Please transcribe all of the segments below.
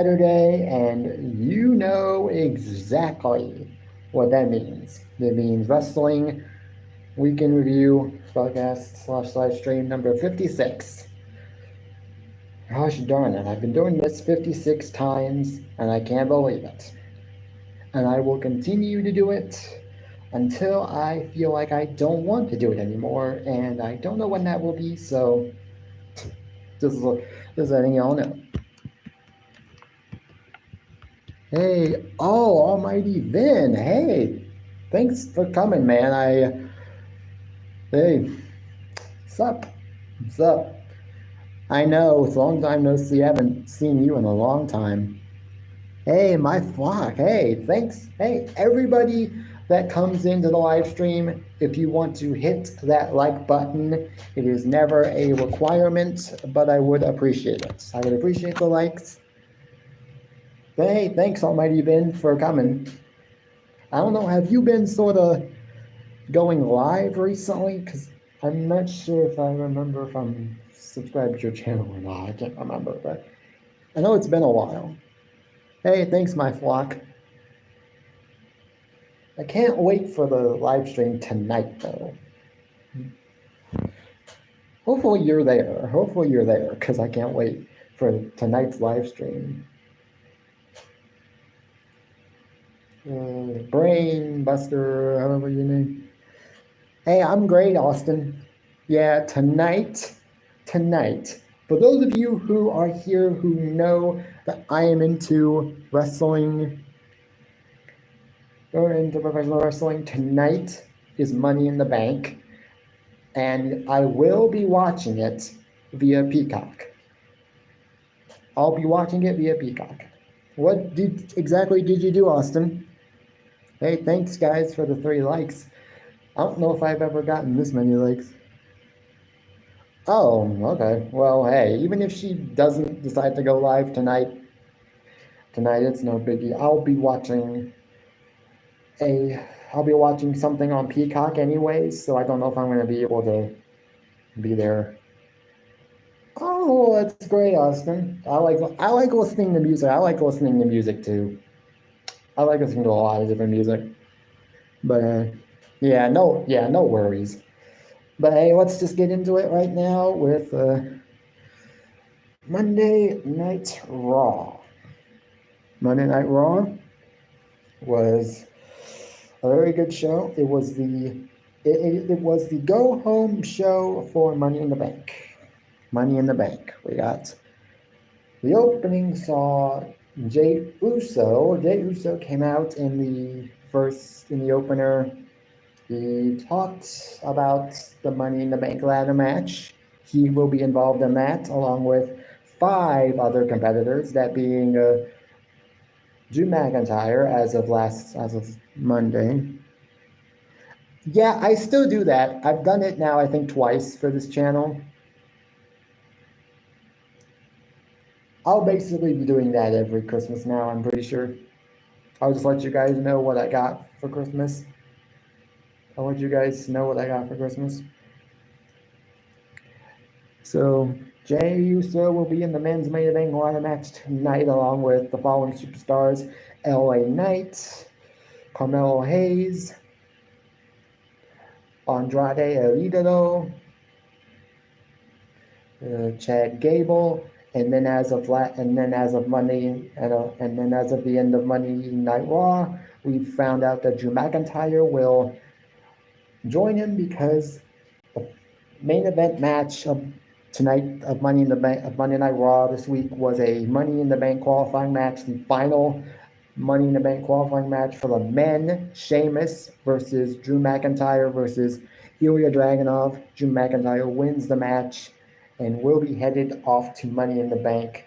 Saturday, and you know exactly what that means. It means wrestling weekend review podcast slash live stream number 56. Gosh darn it, I've been doing this 56 times and I can't believe it. And I will continue to do it until I feel like I don't want to do it anymore, and I don't know when that will be, so just letting y'all know. Hey, oh, almighty Vin, hey, thanks for coming, man. Hey, what's up? What's up? I know, it's a long time no see. I haven't seen you in a long time. Hey, my flock. Hey, thanks. Hey, everybody that comes into the live stream, if you want to hit that like button, it is never a requirement, but I would appreciate it. I would appreciate the likes. Hey, thanks, Almighty Ben, for coming. I don't know, have you been sort of going live recently? Because I'm not sure if I remember if I'm subscribed to your channel or not. I can't remember, but I know it's been a while. Hey, thanks, my flock. I can't wait for the live stream tonight, though. Hopefully you're there. Hopefully you're there, because I can't wait for tonight's live stream. Brain Buster, however your name. Hey, I'm great, Austin. Yeah, tonight, for those of you who are here who know that I am into wrestling or into professional wrestling, tonight is Money in the Bank, and I will be watching it via Peacock. I'll be watching it via Peacock. What exactly did you do, Austin? Hey, thanks guys for the 3 likes. I don't know if I've ever gotten this many likes. Oh, okay. Well, hey, even if she doesn't decide to go live tonight it's no biggie. I'll be watching something on Peacock anyways, so I don't know if I'm going to be able to be there. Oh, that's great, Austin. I like listening to music. I like listening to music too. I like listening to a lot of different music. But yeah, no worries. But hey, let's just get into it right now with Monday Night Raw. Monday Night Raw was a very good show. It was the go home show for Money in the Bank. Money in the Bank. We got the opening saw Jey Uso. Jey Uso came out in the opener. He talked about the Money in the Bank ladder match. He will be involved in that along with 5 other competitors, that being Drew McIntyre as of Monday. Yeah, I still do that. I've done it now, I think, twice for this channel. I'll basically be doing that every Christmas now, I'm pretty sure. I'll just let you guys know what I got for Christmas. I'll let you guys know what I got for Christmas. So, Jey Uso will be in the men's main event ladder match tonight, along with the following superstars: LA Knight, Carmelo Hayes, Andrade El Idolo, Chad Gable, and then as of the end of Monday Night Raw, we found out that Drew McIntyre will join him because the main event match of tonight of Monday Night Raw this week was a Money in the Bank qualifying match, the final Money in the Bank qualifying match for the men. Sheamus versus Drew McIntyre versus Ilya Dragunov. Drew McIntyre wins the match and will be headed off to Money in the Bank.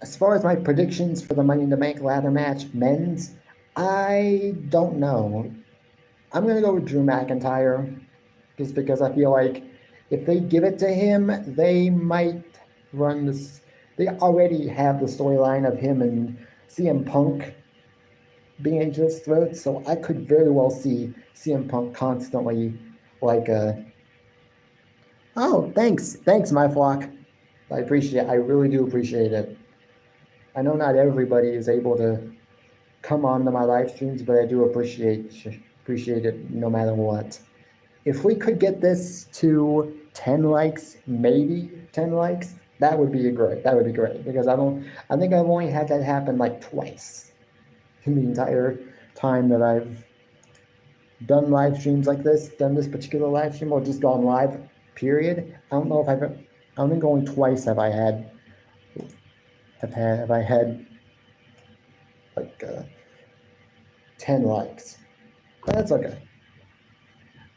As far as my predictions for the Money in the Bank ladder match, men's, I don't know. I'm going to go with Drew McIntyre just because I feel like if they give it to him, they might run this. They already have the storyline of him and CM Punk being at each other's throats, so I could very well see CM Punk constantly like oh, thanks, my flock. I really do appreciate it. I know not everybody is able to come on to my live streams, but I do appreciate it no matter what. If we could get this to 10 likes, maybe 10 likes, that would be great. That would be great because I think I've only had that happen like twice in the entire time that I've done live streams like this, done this particular live stream, or just gone live, period. I don't know if I don't think only twice have I had like 10 likes. But that's okay.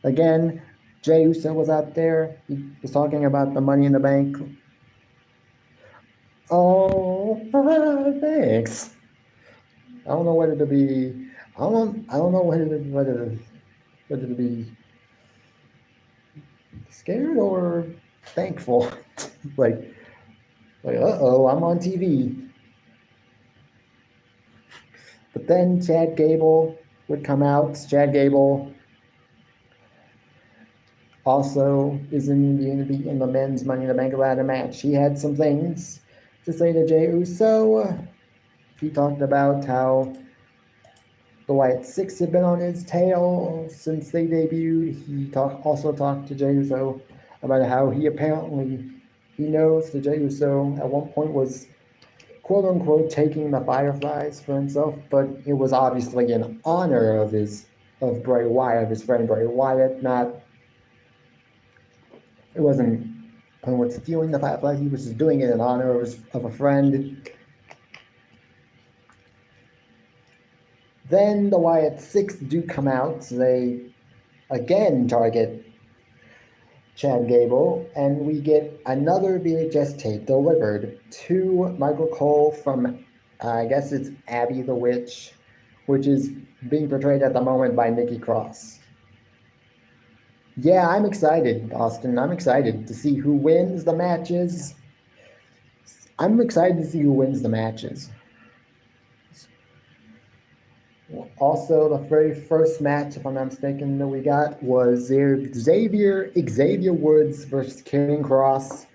Again, Jey Uso was out there. He was talking about the Money in the Bank. Oh, thanks. I don't know whether to be. I don't know whether to be scared or thankful. like, uh-oh, I'm on TV. But then Chad Gable would come out. Chad Gable also is going to be in the men's Money in the Bank ladder match. He had some things to say to Jey Uso. He talked about how the Wyatt Six had been on his tail since they debuted. He also talked to Jey Uso about how he knows that Jey Uso at one point was quote unquote taking the Fireflies for himself, but it was obviously in honor of his friend Bray Wyatt, not. It wasn't stealing the Fireflies. He was just doing it in honor of a friend. Then the Wyatt Six do come out. So they again target Chad Gable, and we get another VHS tape delivered to Michael Cole from, I guess it's Abby the Witch, which is being portrayed at the moment by Nikki Cross. Yeah, I'm excited, Austin. I'm excited to see who wins the matches. Also, the very first match, if I'm not mistaken, that we got was Xavier Woods versus Karrion Kross.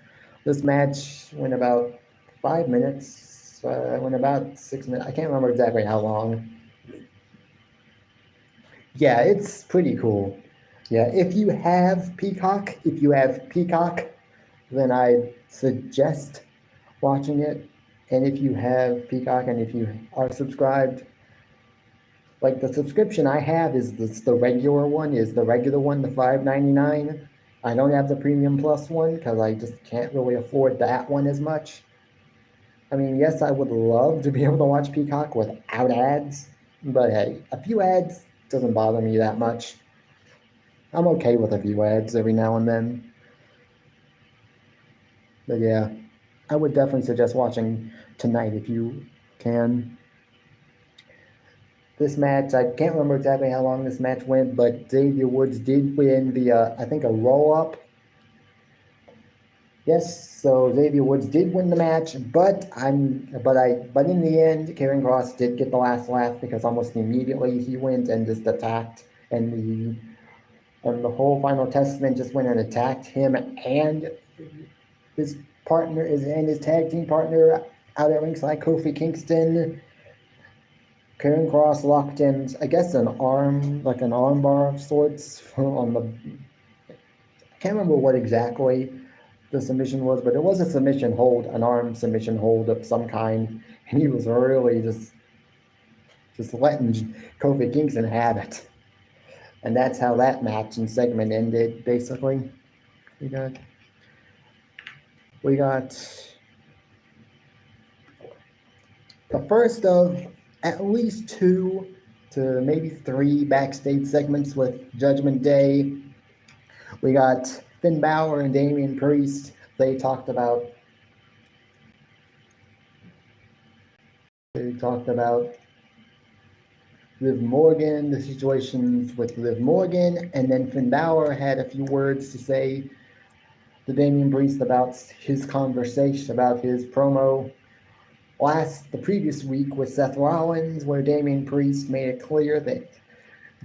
This match went about 5 minutes. Went about 6 minutes. I can't remember exactly how long. Yeah, it's pretty cool. Yeah, if you have Peacock, then I suggest watching it. And if you have Peacock and if you are subscribed, like the subscription I have is the regular one, the $5.99. I don't have the Premium Plus one because I just can't really afford that one as much. I mean, yes, I would love to be able to watch Peacock without ads, but hey, a few ads doesn't bother me that much. I'm okay with a few ads every now and then. But yeah, I would definitely suggest watching tonight if you can. This match, I can't remember exactly how long this match went, but Xavier Woods did win via, I think, a roll-up. Yes, so Xavier Woods did win the match, but in the end, Karrion Kross did get the last laugh because almost immediately he went and just attacked, and the whole Final Testament just went and attacked him and his partner and his tag team partner out at ringside, Kofi Kingston. Karrion Kross locked in, I guess, an arm bar of sorts on the. I can't remember what exactly the submission was, but it was a submission hold, an arm submission hold of some kind, and he was really just letting Kofi Kingston have it. And that's how that match and segment ended, basically. We got the first of at least 2 to maybe 3 backstage segments with Judgment Day. We got Finn Balor and Damian Priest. They talked about Liv Morgan, the situations with Liv Morgan, and then Finn Balor had a few words to say to Damian Priest about his conversation, about his promo the previous week with Seth Rollins, where Damian Priest made it clear that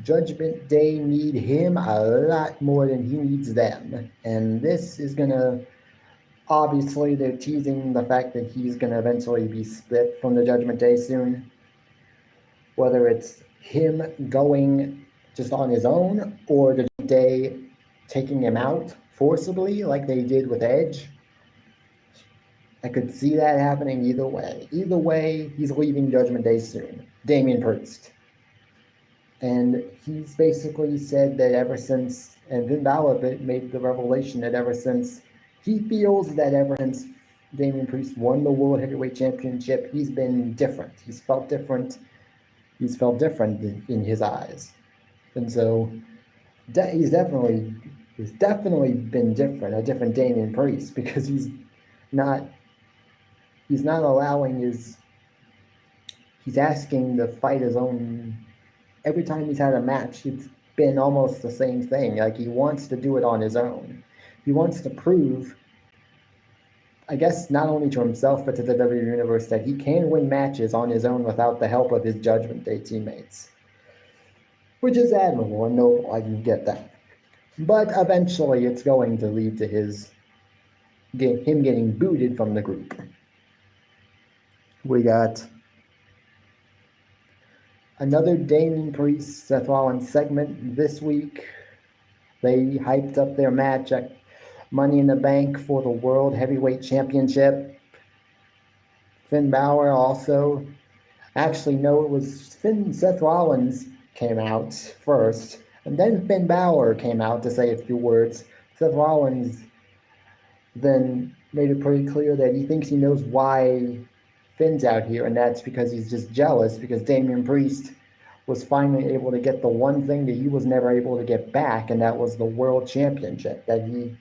Judgment Day need him a lot more than he needs them. And this is going to Obviously, they're teasing the fact that he's going to eventually be split from the Judgment Day soon. Whether it's him going just on his own or the Day taking him out forcibly like they did with Edge. I could see that happening either way. Either way, he's leaving Judgment Day soon. Damian Priest. And he's basically said that ever since, and Finn Balor made the revelation that ever since, he feels that ever since Damian Priest won the World Heavyweight Championship, he's been different. He's felt different. He's felt different in his eyes. And so he's definitely been different, a different Damian Priest, because he's not allowing he's asking to fight his own. Every time he's had a match, it's been almost the same thing. Like, he wants to do it on his own. He wants to prove, I guess, not only to himself, but to the WWE Universe, that he can win matches on his own without the help of his Judgment Day teammates. Which is admirable and noble, I can get that. But eventually it's going to lead to him getting booted from the group. We got another Damian Priest Seth Rollins segment this week. They hyped up their match at Money in the Bank for the World Heavyweight Championship. Finn Balor also, actually no, it was Seth Rollins came out first, and then Finn Balor came out to say a few words. Seth Rollins then made it pretty clear that he thinks he knows why Finn's out here, and that's because he's just jealous because Damian Priest was finally able to get the one thing that he was never able to get back, and that was the World Championship that he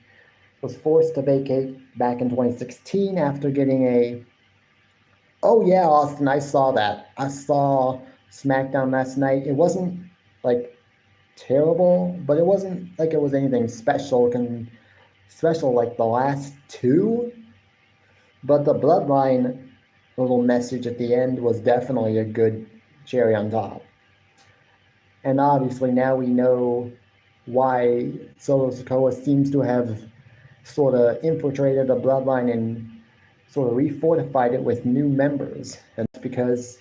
was forced to vacate back in 2016 after getting Oh yeah, Austin, I saw that. I saw SmackDown last night. It wasn't like terrible, but it wasn't like it was anything special like the last two. But the Bloodline little message at the end was definitely a good cherry on top. And obviously now we know why Solo Sikoa seems to have sort of infiltrated the Bloodline and sort of refortified it with new members. And it's because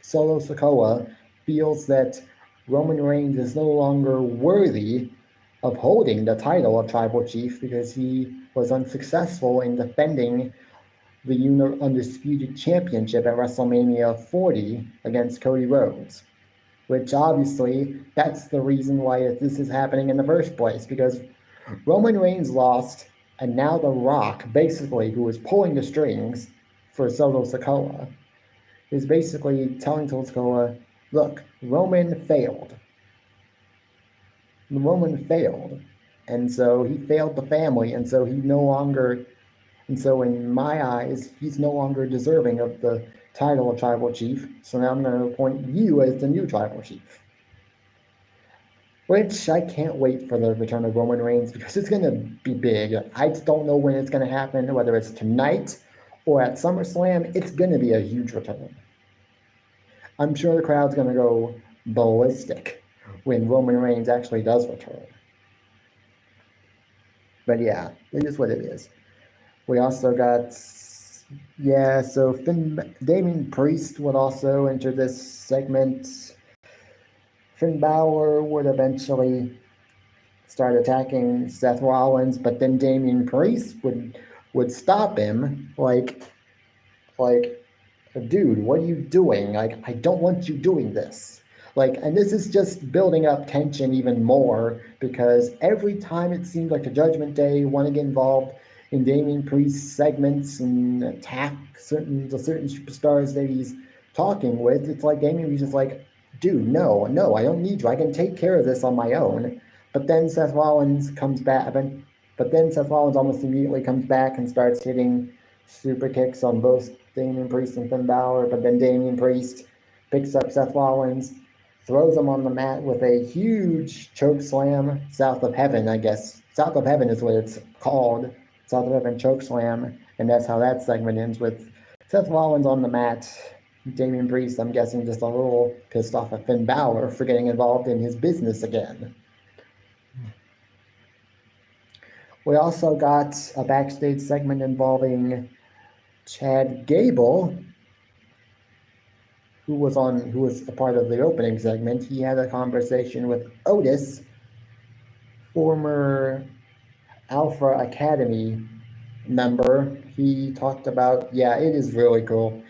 Solo Sikoa, feels that Roman Reigns is no longer worthy of holding the title of Tribal Chief because he was unsuccessful in defending the Undisputed Championship at WrestleMania 40 against Cody Rhodes. Which obviously, that's the reason why this is happening in the first place, because Roman Reigns lost, and now The Rock, basically, who was pulling the strings for Solo Sikoa, is basically telling Solo Sikoa, look, Roman failed. And so he failed the family, and so in my eyes, he's no longer deserving of the title of Tribal Chief, so now I'm going to appoint you as the new Tribal Chief. Which I can't wait for the return of Roman Reigns because it's going to be big. I just don't know when it's going to happen, whether it's tonight or at SummerSlam. It's going to be a huge return. I'm sure the crowd's going to go ballistic when Roman Reigns actually does return. But yeah, it is what it is. We also got, so Damian Priest would also enter this segment. Finn Balor would eventually start attacking Seth Rollins, but then Damian Priest would stop him, like, dude, what are you doing? Like, I don't want you doing this. Like, and this is just building up tension even more because every time it seems like the Judgment Day want to get involved in Damian Priest's segments and attack certain superstars that he's talking with, it's like Damian Priest is like, dude, no, I don't need you. I can take care of this on my own. But then Seth Rollins comes back. But then Seth Rollins almost immediately comes back and starts hitting super kicks on both Damian Priest and Finn Balor. But then Damian Priest picks up Seth Rollins, throws him on the mat with a huge choke slam, South of Heaven, I guess. South of Heaven is what it's called. South of Heaven choke slam. And that's how that segment ends, with Seth Rollins on the mat. Damian Priest, I'm guessing, just a little pissed off at Finn Balor for getting involved in his business again. We also got a backstage segment involving Chad Gable, who was a part of the opening segment. He had a conversation with Otis, former Alpha Academy member. He talked about, yeah, it is really cool.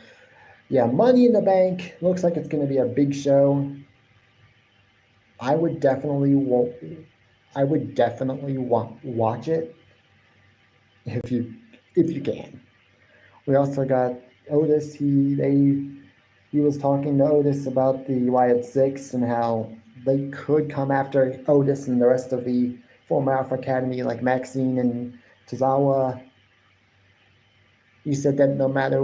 Yeah, Money in the Bank looks like it's going to be a big show. I would definitely watch it if you can. We also got Otis. He was talking to Otis about the Wyatt Six and how they could come after Otis and the rest of the former Alpha Academy, like Maxine and Tozawa. He said that no matter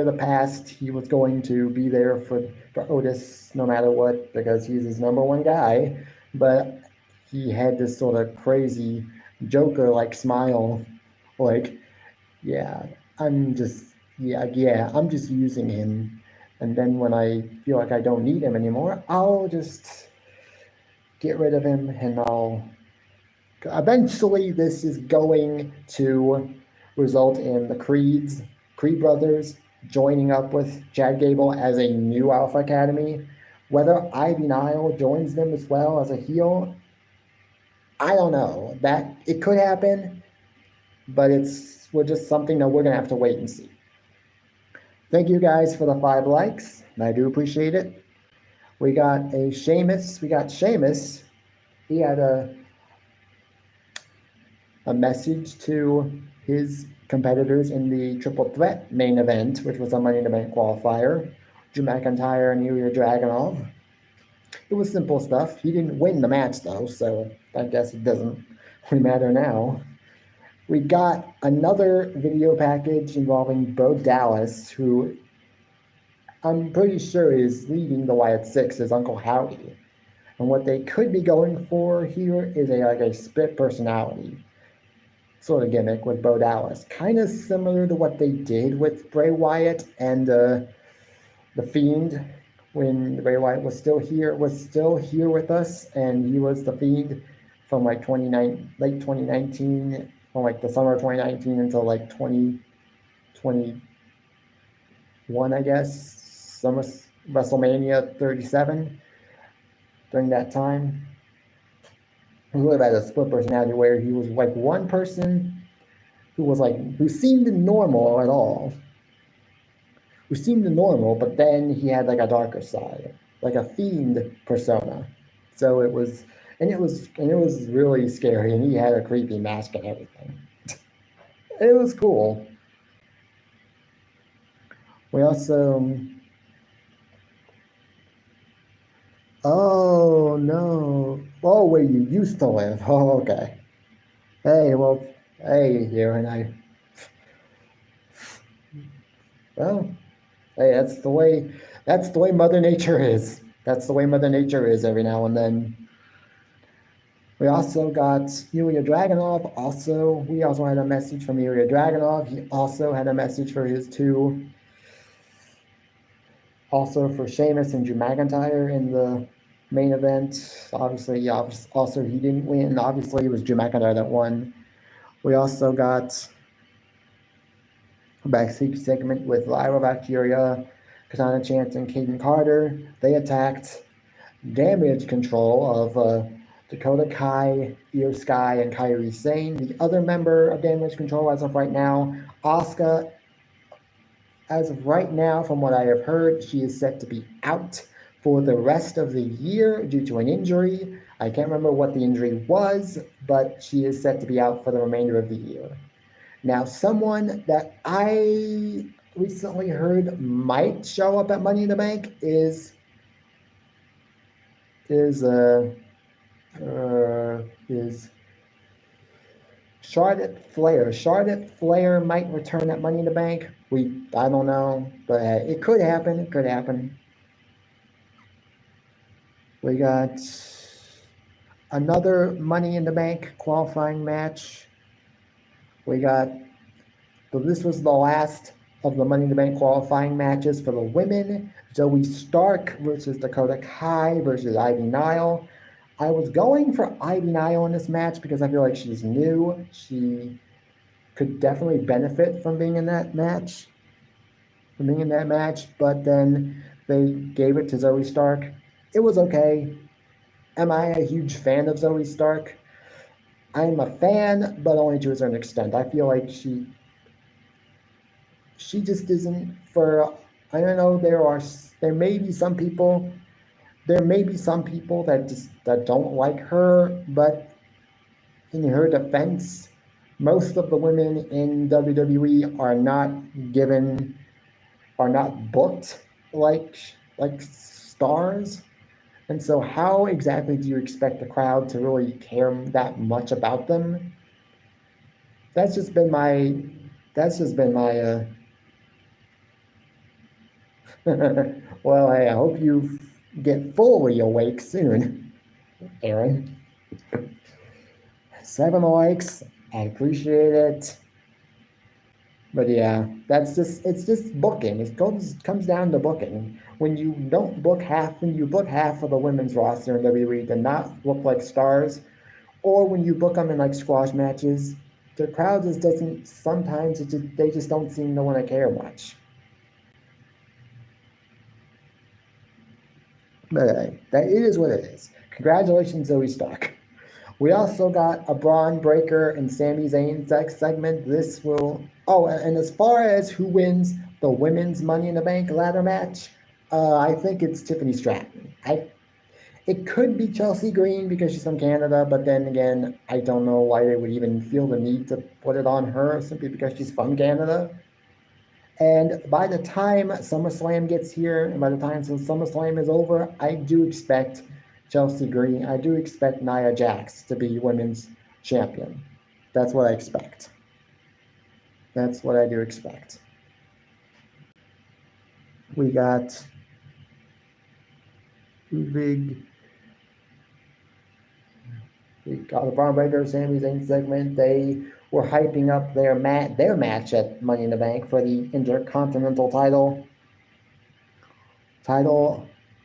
the past, he was going to be there for Otis no matter what, because he's his number one guy. But he had this sort of crazy Joker-like smile, like, yeah, I'm just using him, and then when I feel like I don't need him anymore, I'll just get rid of him, and eventually this is going to result in the Creed brothers joining up with Chad Gable as a new Alpha Academy. Whether Ivy Nile joins them as well as a heel, I don't know. That it could happen, but it's just something that we're gonna have to wait and see. Thank you guys for the 5 likes. I do appreciate it. We got Sheamus. He had a message to his competitors in the Triple Threat main event, which was a Money in the Bank qualifier. Drew McIntyre and Ilya Dragunov. It was simple stuff. He didn't win the match though, so I guess it doesn't really matter now. We got another video package involving Bo Dallas, who I'm pretty sure is leading the Wyatt Six as Uncle Howdy. And what they could be going for here is a split personality sort of gimmick with Bo Dallas. Kind of similar to what they did with Bray Wyatt and The Fiend when Bray Wyatt was still here with us, and he was The Fiend from late 2019, from like the summer of 2019 until like 2021, I guess. WrestleMania 37 during that time. He really had a split personality where he was like one person who seemed normal at all. Who seemed normal, but then he had like a darker side, like a fiend persona. So it was really scary, and he had a creepy mask and everything. It was cool. We also oh no. Oh, where you used to live. Oh, okay. Hey, well, hey, here and I. Well, hey, that's the way Mother Nature is. That's the way Mother Nature is every now and then. We also got Ilya Dragunov. We also had a message from Ilya Dragunov. He also had a message for his two. Also for Sheamus and Drew McIntyre in the main event. Obviously, he didn't win. Obviously, it was Drew McIntyre that won. We also got a backstage segment with Lyra Valkyria, Katana Chance, and Kaden Carter. They attacked Damage Control of Dakota Kai, Io Sky, and Kairi Sane. The other member of Damage Control as of right now, Asuka. As of right now, from what I have heard, she is set to be out for the rest of the year due to an injury. I can't remember what the injury was, but she is set to be out for the remainder of the year. Now, someone that I recently heard might show up at Money in the Bank is Charlotte Flair. Charlotte Flair might return at Money in the Bank. I don't know, but it could happen. It could happen. We got another Money in the Bank qualifying match. This was the last of the Money in the Bank qualifying matches for the women. Zoe Stark versus Dakota Kai versus Ivy Nile. I was going for Ivy Nile in this match because I feel like she's new. She could definitely benefit from being in that match. But then they gave it to Zoe Stark. It was okay. Am I a huge fan of Zoe Stark? I'm a fan, but only to a certain extent. I feel like she just isn't for. I don't know. There may be some people that don't like her, but in her defense, most of the women in WWE are not booked like stars. And so how exactly do you expect the crowd to really care that much about them? That's just been my well, I hope you get fully awake soon, Aaron. 7 likes, I appreciate it. But yeah, it's just booking. It comes down to booking. When you book half of the women's roster in WWE to not look like stars, or when you book them in like squash matches, the crowd just doesn't. Sometimes they just don't seem to want to care much. But it is what it is. Congratulations, Zoe Stark. We also got a Braun Breaker and Sami Zayn segment. This will. Oh, and as far as who wins the women's Money in the Bank ladder match, I think it's Tiffany Stratton. It could be Chelsea Green because she's from Canada, but then again, I don't know why they would even feel the need to put it on her simply because she's from Canada. And by the time SummerSlam gets here, and by the time SummerSlam is over, I do expect Chelsea Green, I do expect Nia Jax to be women's champion. That's what I expect. That's what I do expect. We got Ludwig. We got the Braun Breaker, Sami Zayn segment. They were hyping up their match at Money in the Bank for the Intercontinental title.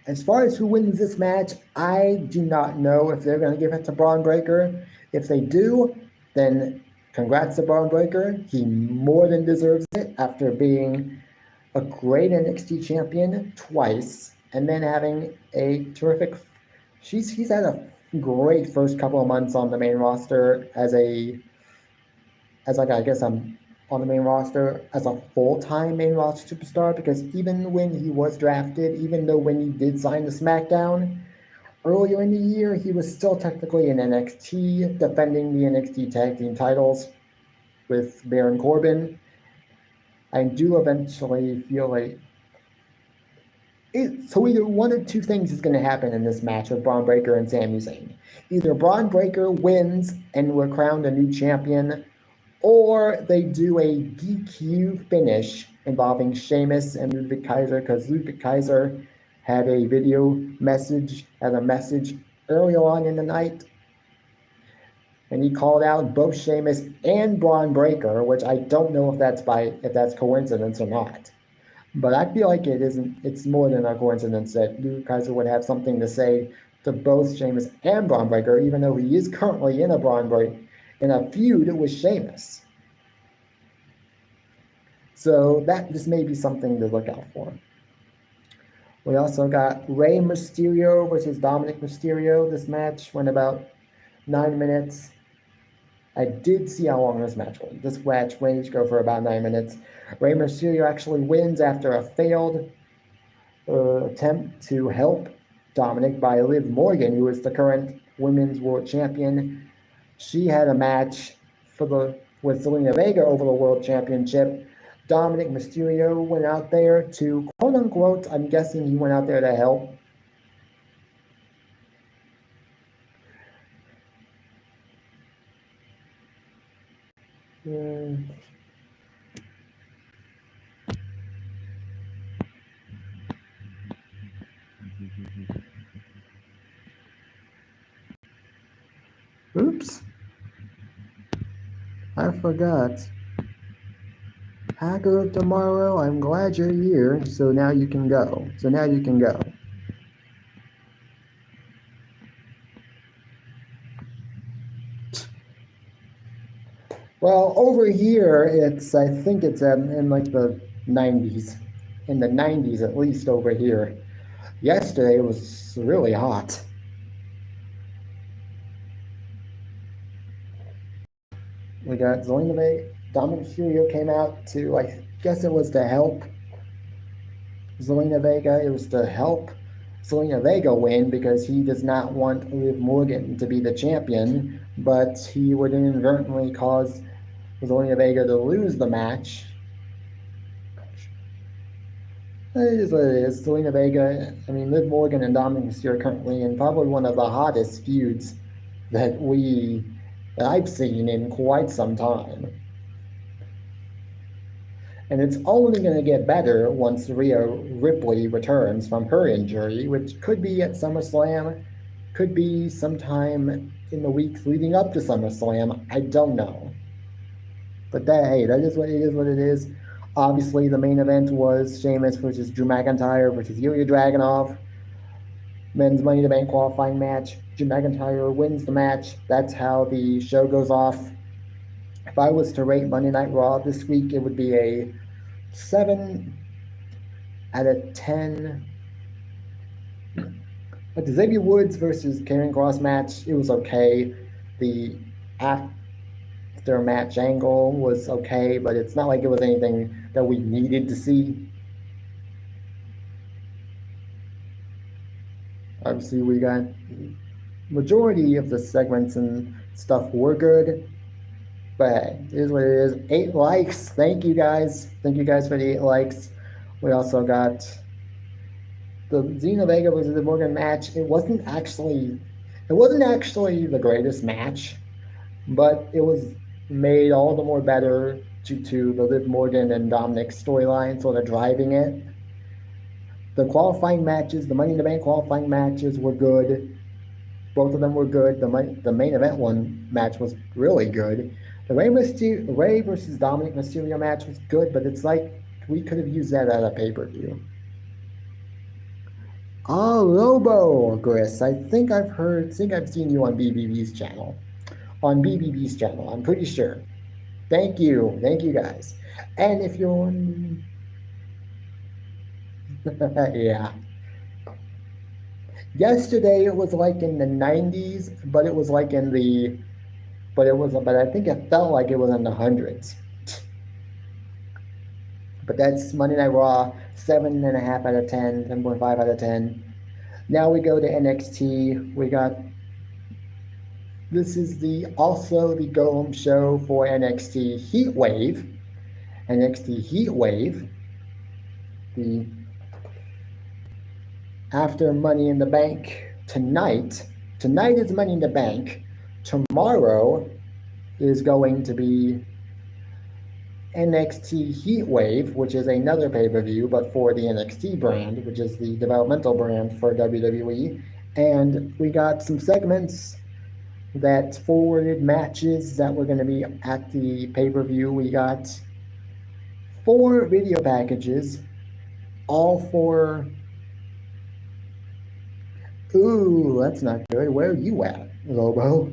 As far as who wins this match, I do not know if they're going to give it to Braun Breaker. If they do, then congrats to Braun Breaker. He more than deserves it after being a great NXT champion twice and then having a terrific. He's had a great first couple of months on the main roster on the main roster as a full-time main roster superstar, because even when he was drafted, even though when he did sign to SmackDown earlier in the year, he was still technically in NXT defending the NXT tag team titles with Baron Corbin. I do eventually feel like so either one of two things is going to happen in this match with Braun Breaker and Sami Zayn. Either Braun Breaker wins and we're crowned a new champion, or they do a DQ finish involving Sheamus and Ludwig Kaiser, because Ludwig Kaiser had a message earlier on in the night, and he called out both Sheamus and Braun Breaker, which I don't know if that's coincidence or not. But I feel like it's more than a coincidence that Ludwig Kaiser would have something to say to both Sheamus and Braun Breaker, even though he is currently in a feud with Sheamus. So this may be something to look out for. We also got Rey Mysterio versus Dominic Mysterio. This match went about 9 minutes. I did see how long this match went. This match went to go for about 9 minutes. Rey Mysterio actually wins after a failed attempt to help Dominic by Liv Morgan, who is the current Women's World Champion. She had a match with Zelina Vega over the World Championship. Dominic Mysterio went out there to, quote unquote, I'm guessing he went out there to help. Oops. I forgot. Hacker of Tomorrow, I'm glad you're here, so now you can go. Well, over here, I think it's in like the 90s. In the 90s, at least over here. Yesterday it was really hot. We got Zelina Vega. Dominic Mysterio came out to, I guess it was to help Zelina Vega. It was to help Zelina Vega win because he does not want Liv Morgan to be the champion, but he would inadvertently cause Zelina Vega to lose the match. It is what it is. Zelina Vega, I mean, Liv Morgan and Dominic Mysterio are currently in probably one of the hottest feuds that I've seen in quite some time. And it's only going to get better once Rhea Ripley returns from her injury, which could be at SummerSlam, could be sometime in the weeks leading up to SummerSlam. I don't know. But hey, that is what it is. Obviously, the main event was Sheamus versus Drew McIntyre versus Ilya Dragunov. Men's Money in the Bank qualifying match. Drew McIntyre wins the match. That's how the show goes off. If I was to rate Monday Night Raw this week, it would be a 7 out of 10. But the Xavier Woods versus Karrion Kross match, it was okay. The after match angle was okay, but it's not like it was anything that we needed to see. Obviously, we got majority of the segments and stuff were good, but it is what it is. 8 likes. Thank you guys. Thank you guys for the 8 likes. We also got the Zelina Vega versus the Morgan match. It wasn't actually the greatest match, but it was made all the more better due to the Liv Morgan and Dominic storyline sort of driving it. The qualifying matches, the Money in the Bank qualifying matches were good. Both of them were good. The main event one match was really good. The Rey versus Dominic Mysterio match was good, but it's like we could have used that at a pay-per-view. Oh, Lobo, Chris. I think I've seen you on BBB's channel. On BBB's channel, I'm pretty sure. Thank you guys. And if you're on, yeah. Yesterday it was like in the 90s, but it was like but I think it felt like it was in the hundreds. But that's Monday Night Raw, 7.5 out of 10, 10.5 out of 10. Now we go to NXT. This is also the go home show for NXT Heat Wave. NXT Heat Wave. After Money in the Bank tonight. Tonight is Money in the Bank. Tomorrow is going to be NXT Heat Wave, which is another pay-per-view, but for the NXT brand, which is the developmental brand for WWE. And we got some segments that forwarded matches that were going to be at the pay-per-view. We got 4 video packages, all for... Ooh, that's not good. Where are you at, Lobo?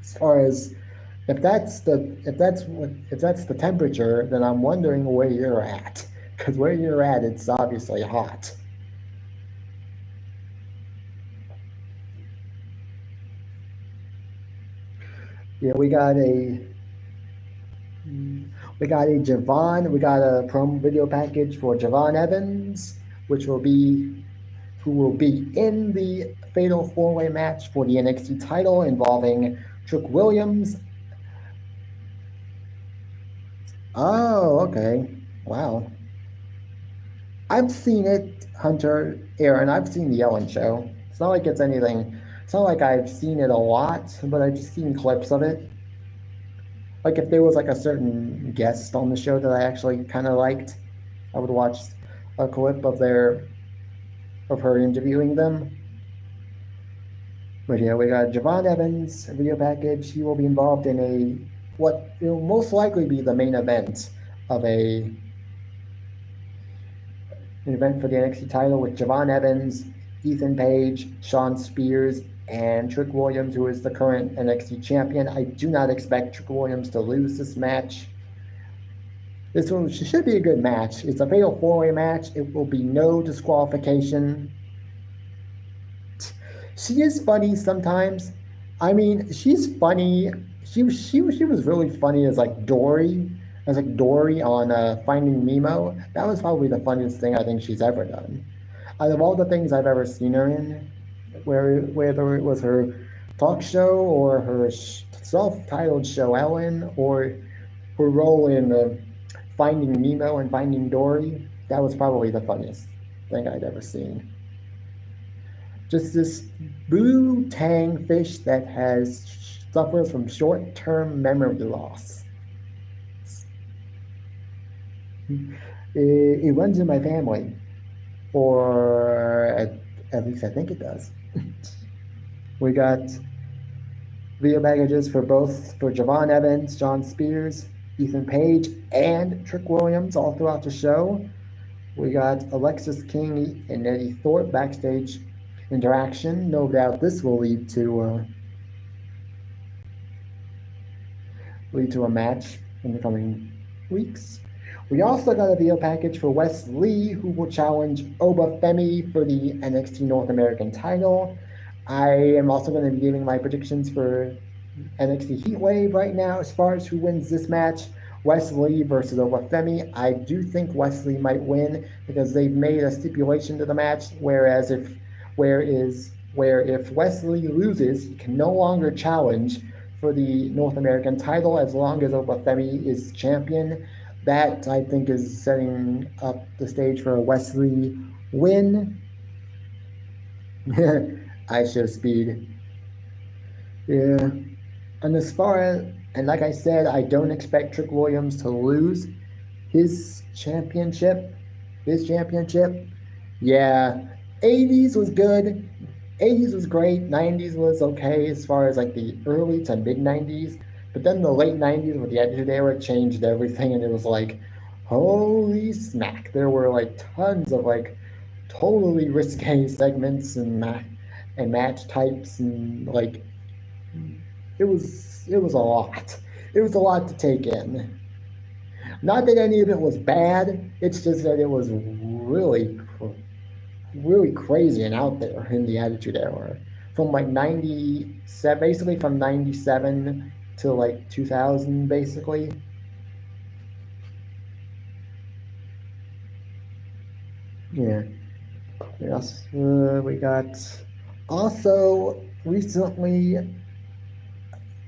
As far as if that's the temperature, then I'm wondering where you're at. Because where you're at, it's obviously hot. Yeah, we got a Javon. We got a promo video package for Javon Evans, who will be in the Fatal 4-Way match for the NXT title involving Trick Williams. Oh, okay. Wow. I've seen it, Hunter, Aaron. I've seen the Ellen Show. It's not like it's not like I've seen it a lot, but I've just seen clips of it. Like if there was like a certain guest on the show that I actually kind of liked, I would watch a clip of her interviewing them. But yeah, we got Javon Evans, a video package. He will be involved in what will most likely be the main event of an event for the NXT title with Javon Evans, Ethan Page, Shawn Spears, and Trick Williams, who is the current NXT champion. I do not expect Trick Williams to lose this match. This one should be a good match. It's a fatal 4-way match. It will be no disqualification. She is funny sometimes. I mean, she's funny. She was really funny as Dory, on Finding Nemo. That was probably the funniest thing I think she's ever done. Out of all the things I've ever seen her in, whether it was her talk show or her self-titled show Ellen, or her role in Finding Nemo and Finding Dory, that was probably the funniest thing I'd ever seen. Just this blue tang fish that suffers from short-term memory loss. It runs in my family, or at least I think it does. We got video packages for Javon Evans, John Spears, Ethan Page, and Trick Williams all throughout the show. We got Alexis King and Eddie Thorpe backstage interaction. No doubt this will lead to a match in the coming weeks. We also got a video package for Wes Lee, who will challenge Obafemi for the NXT North American title. I am also going to be giving my predictions for NXT Heatwave right now as far as who wins this match. Wes Lee versus Obafemi. I do think Wes Lee might win because they've made a stipulation to the match, where if Wes Lee loses, he can no longer challenge for the North American title as long as Obafemi is champion. That, I think, is setting up the stage for a Wes Lee win. I show speed. Yeah. And like I said, I don't expect Trick Williams to lose his championship. Yeah. 80s was good. 80s was great. 90s was okay as far as the early to mid 90s. But then the late 90s with the Attitude Era changed everything, and it was holy smack. There were tons of totally risque segments and match types, and it was a lot. It was a lot to take in. Not that any of it was bad, it's just that it was really crazy and out there in the Attitude Era. From 97, basically from 97 to 2000, basically. Yeah. Yes. We got also recently,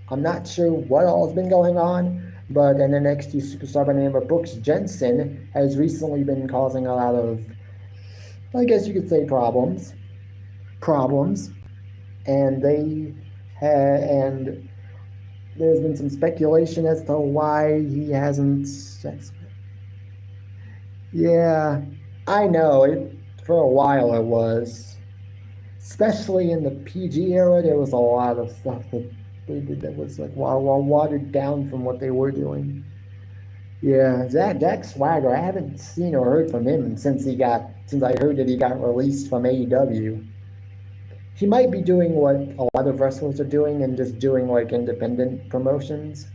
I'm not sure what all has been going on, but an NXT superstar by the name of Brooks Jensen has recently been causing a lot of, I guess you could say, problems. And there's been some speculation as to why he hasn't. Yeah, I know. For a while it was. Especially in the PG era, there was a lot of stuff that they did that was watered down from what they were doing. Yeah, Jack Swagger, I haven't seen or heard from him since I heard that he got released from AEW. He might be doing what a lot of wrestlers are doing and just doing independent promotions.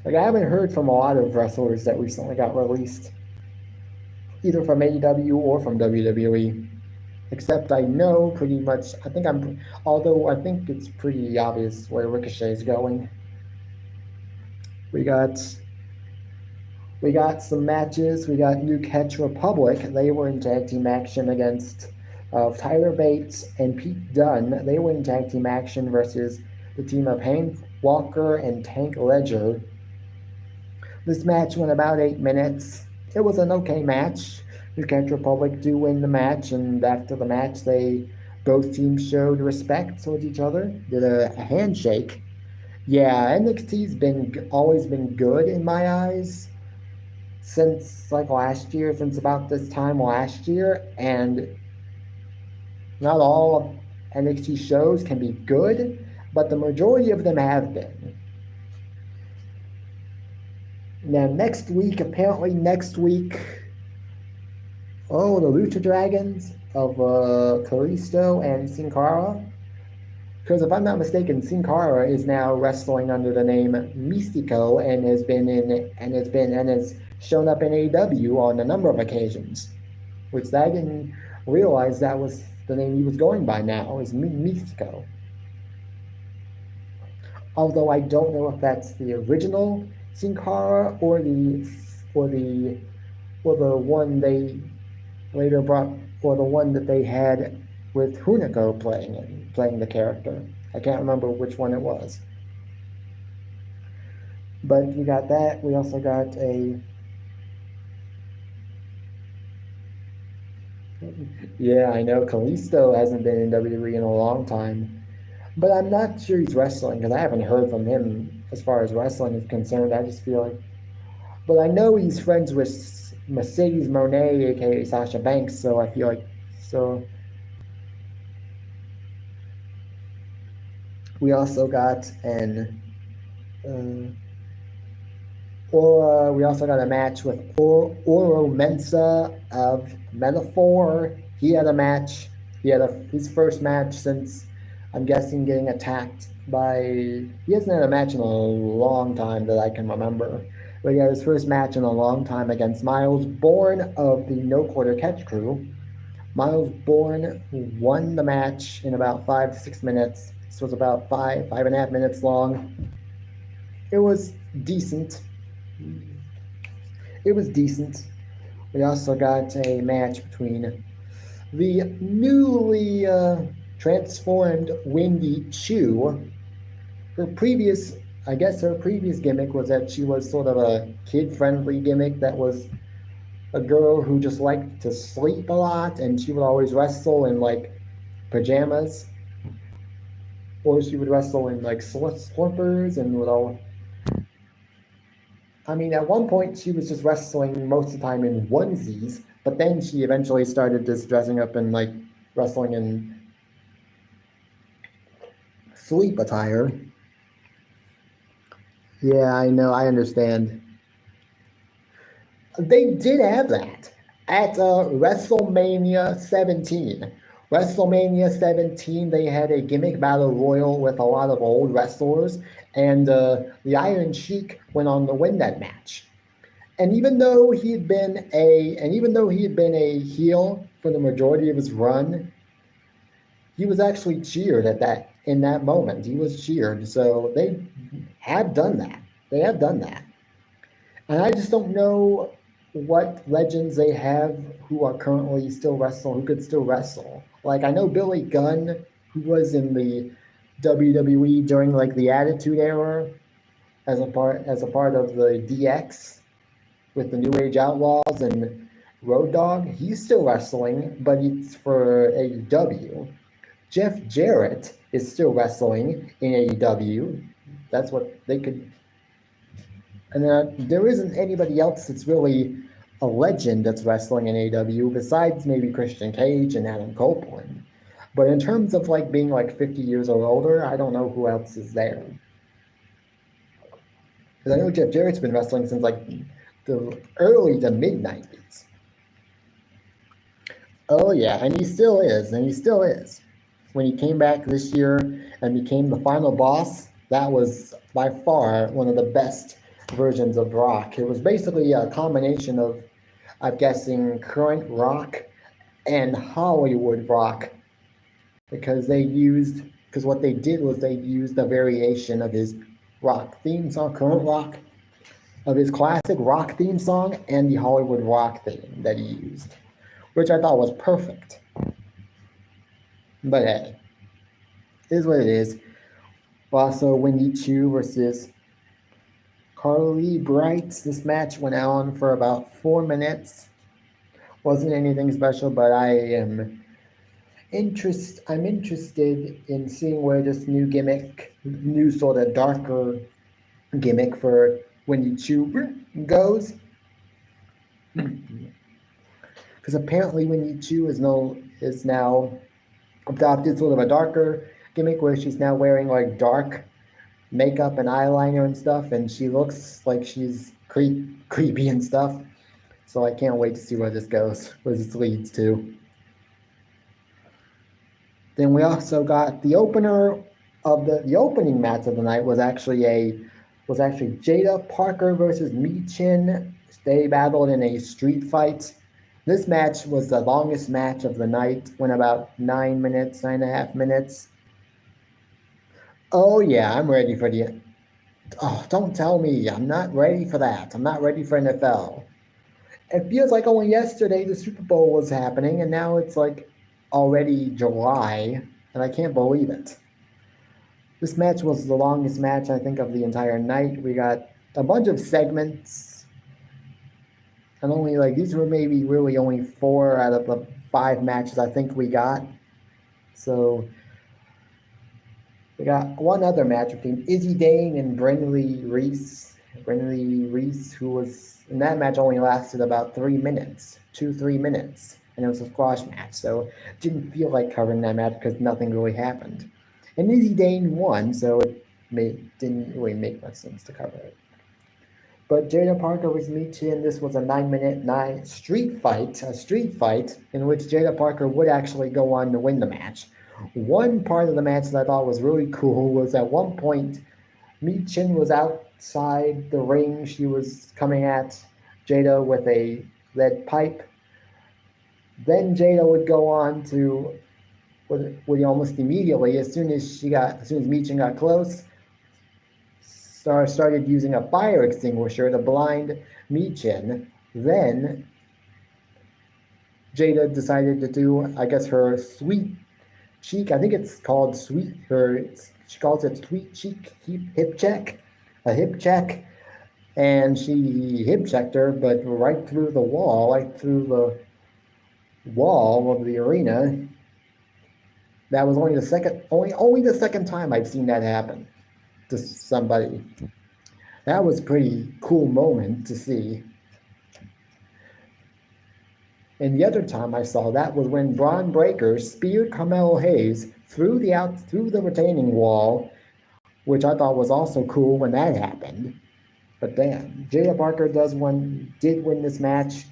I haven't heard from a lot of wrestlers that recently got released, either from AEW or from WWE. Except I know pretty much, although I think it's pretty obvious where Ricochet is going. We got some matches. We got New Catch Republic. They were in tag team action against Tyler Bates and Pete Dunne. They were in tag team action versus the team of Hank Walker and Tank Ledger. This match went about 8 minutes. It was an okay match. New Catch Republic do win the match, and after the match, both teams showed respect towards each other, did a handshake. Yeah, NXT's always been good in my eyes since since about this time last year, and not all of NXT shows can be good, but the majority of them have been. Now next week, Oh, the Lucha Dragons of Kalisto and Sin Cara. Because if I'm not mistaken, Sin Cara is now wrestling under the name Mystico and has shown up in AEW on a number of occasions. Which I didn't realize that was the name he was going by now, is Mystico. Although I don't know if that's the original Sin Cara or the one they later brought, or the one that they had with Hunico playing the character. I can't remember which one it was. But we got that. We also got a... Yeah, I know Kalisto hasn't been in WWE in a long time. But I'm not sure he's wrestling because I haven't heard from him as far as wrestling is concerned. I just feel like... But I know he's friends with Mercedes Moné, aka Sasha Banks, so I feel like... So... We also got we also got a match with Oro Mensa of Metaphor. He had a match. He had his first match since, I'm guessing, getting attacked by... He hasn't had a match in a long time that I can remember. But he had his first match in a long time against Miles Bourne of the No Quarter Catch Crew. Miles Bourne won the match in about 5 to 6 minutes. This was about 5.5 minutes long. It was decent. We also got a match between the newly transformed Wendy Choo. Her previous gimmick was that she was sort of a kid-friendly gimmick that was a girl who just liked to sleep a lot, and she would always wrestle in like pajamas, or she would wrestle in like slippers and would all... I mean, at one point she was just wrestling most of the time in onesies, but then she eventually started just dressing up and like wrestling in sleep attire. Yeah, I know, I understand. They did have that at WrestleMania 17. WrestleMania 17, they had a gimmick battle royal with a lot of old wrestlers, and the Iron Sheik went on to win that match. And even though he had been a heel for the majority of his run, he was actually cheered in that moment. He was cheered. So they have done that. And I just don't know what legends they have who are currently still wrestling, who could still wrestle. Like, I know Billy Gunn, who was in the WWE during like the Attitude Era as a part of the DX with the New Age Outlaws and Road Dogg. He's still wrestling, but it's for AEW. Jeff Jarrett is still wrestling in AEW. That's what they could... And there isn't anybody else that's really a legend that's wrestling in AEW besides maybe Christian Cage and Adam Copeland. But in terms of like being like 50 years or older, I don't know who else is there. Because I know Jeff Jarrett's been wrestling since like the early to mid 90s. Oh yeah, and he still is. When he came back this year and became the final boss, that was by far one of the best versions of Rock. It was basically a combination of, I'm guessing, current Rock and Hollywood Rock, because what they did was they used a variation of his Rock theme song, current Rock, of his classic Rock theme song and the Hollywood Rock theme that he used, which I thought was perfect. But hey, it is what it is. Also, Wendy Choo versus Carly Bright. This match went on for about 4 minutes. Wasn't anything special, but I'm interested in seeing where this new sort of darker gimmick for Wendy Choo goes. Because apparently Wendy Choo is now adopted sort of a darker gimmick where she's now wearing like dark makeup and eyeliner and stuff, and she looks like she's creepy and stuff. So I can't wait to see where this goes, where this leads to. Then we also got the opener of the opening match of the night was actually Jada Parker versus Mi Chin. They battled in a street fight. This match was the longest match of the night, went about 9.5 minutes. Oh yeah, I'm ready for the. Oh, don't tell me I'm not ready for that. I'm not ready for NFL. It feels like only yesterday the Super Bowl was happening, and now it's like already July, and I can't believe it. This match was the longest match, I think, of the entire night. We got a bunch of segments, and only like these were maybe really only 4 out of the 5 matches I think we got. So we got one other match between Izzy Dane and Brynlee Reese. Brynlee Reese, who was in that match, only lasted about 3 minutes, 2-3 minutes, and it was a squash match. So it didn't feel like covering that match because nothing really happened. And Izzy Dane won, so it didn't really make much sense to cover it. But Jada Parker was Mi Chin. This was a 9-minute street fight in which Jada Parker would actually go on to win the match. One part of the match that I thought was really cool was at one point, Mi Chin was outside the ring. She was coming at Jada with a lead pipe. Then Jada would go on to, would almost immediately, as soon as Mi Chin got close, started using a fire extinguisher to blind Mi Chin. Then Jada decided to do, I guess, her sweet cheek. I think it's called sweet. She calls it sweet cheek hip check, a hip check, and she hip checked her, but right through the wall of the arena. That was only the second time I've seen that happen to somebody. That was a pretty cool moment to see. And the other time I saw that was when Bron Breakker speared Carmelo Hayes through the retaining wall, which I thought was also cool when that happened. But then Jada Parker did win this match.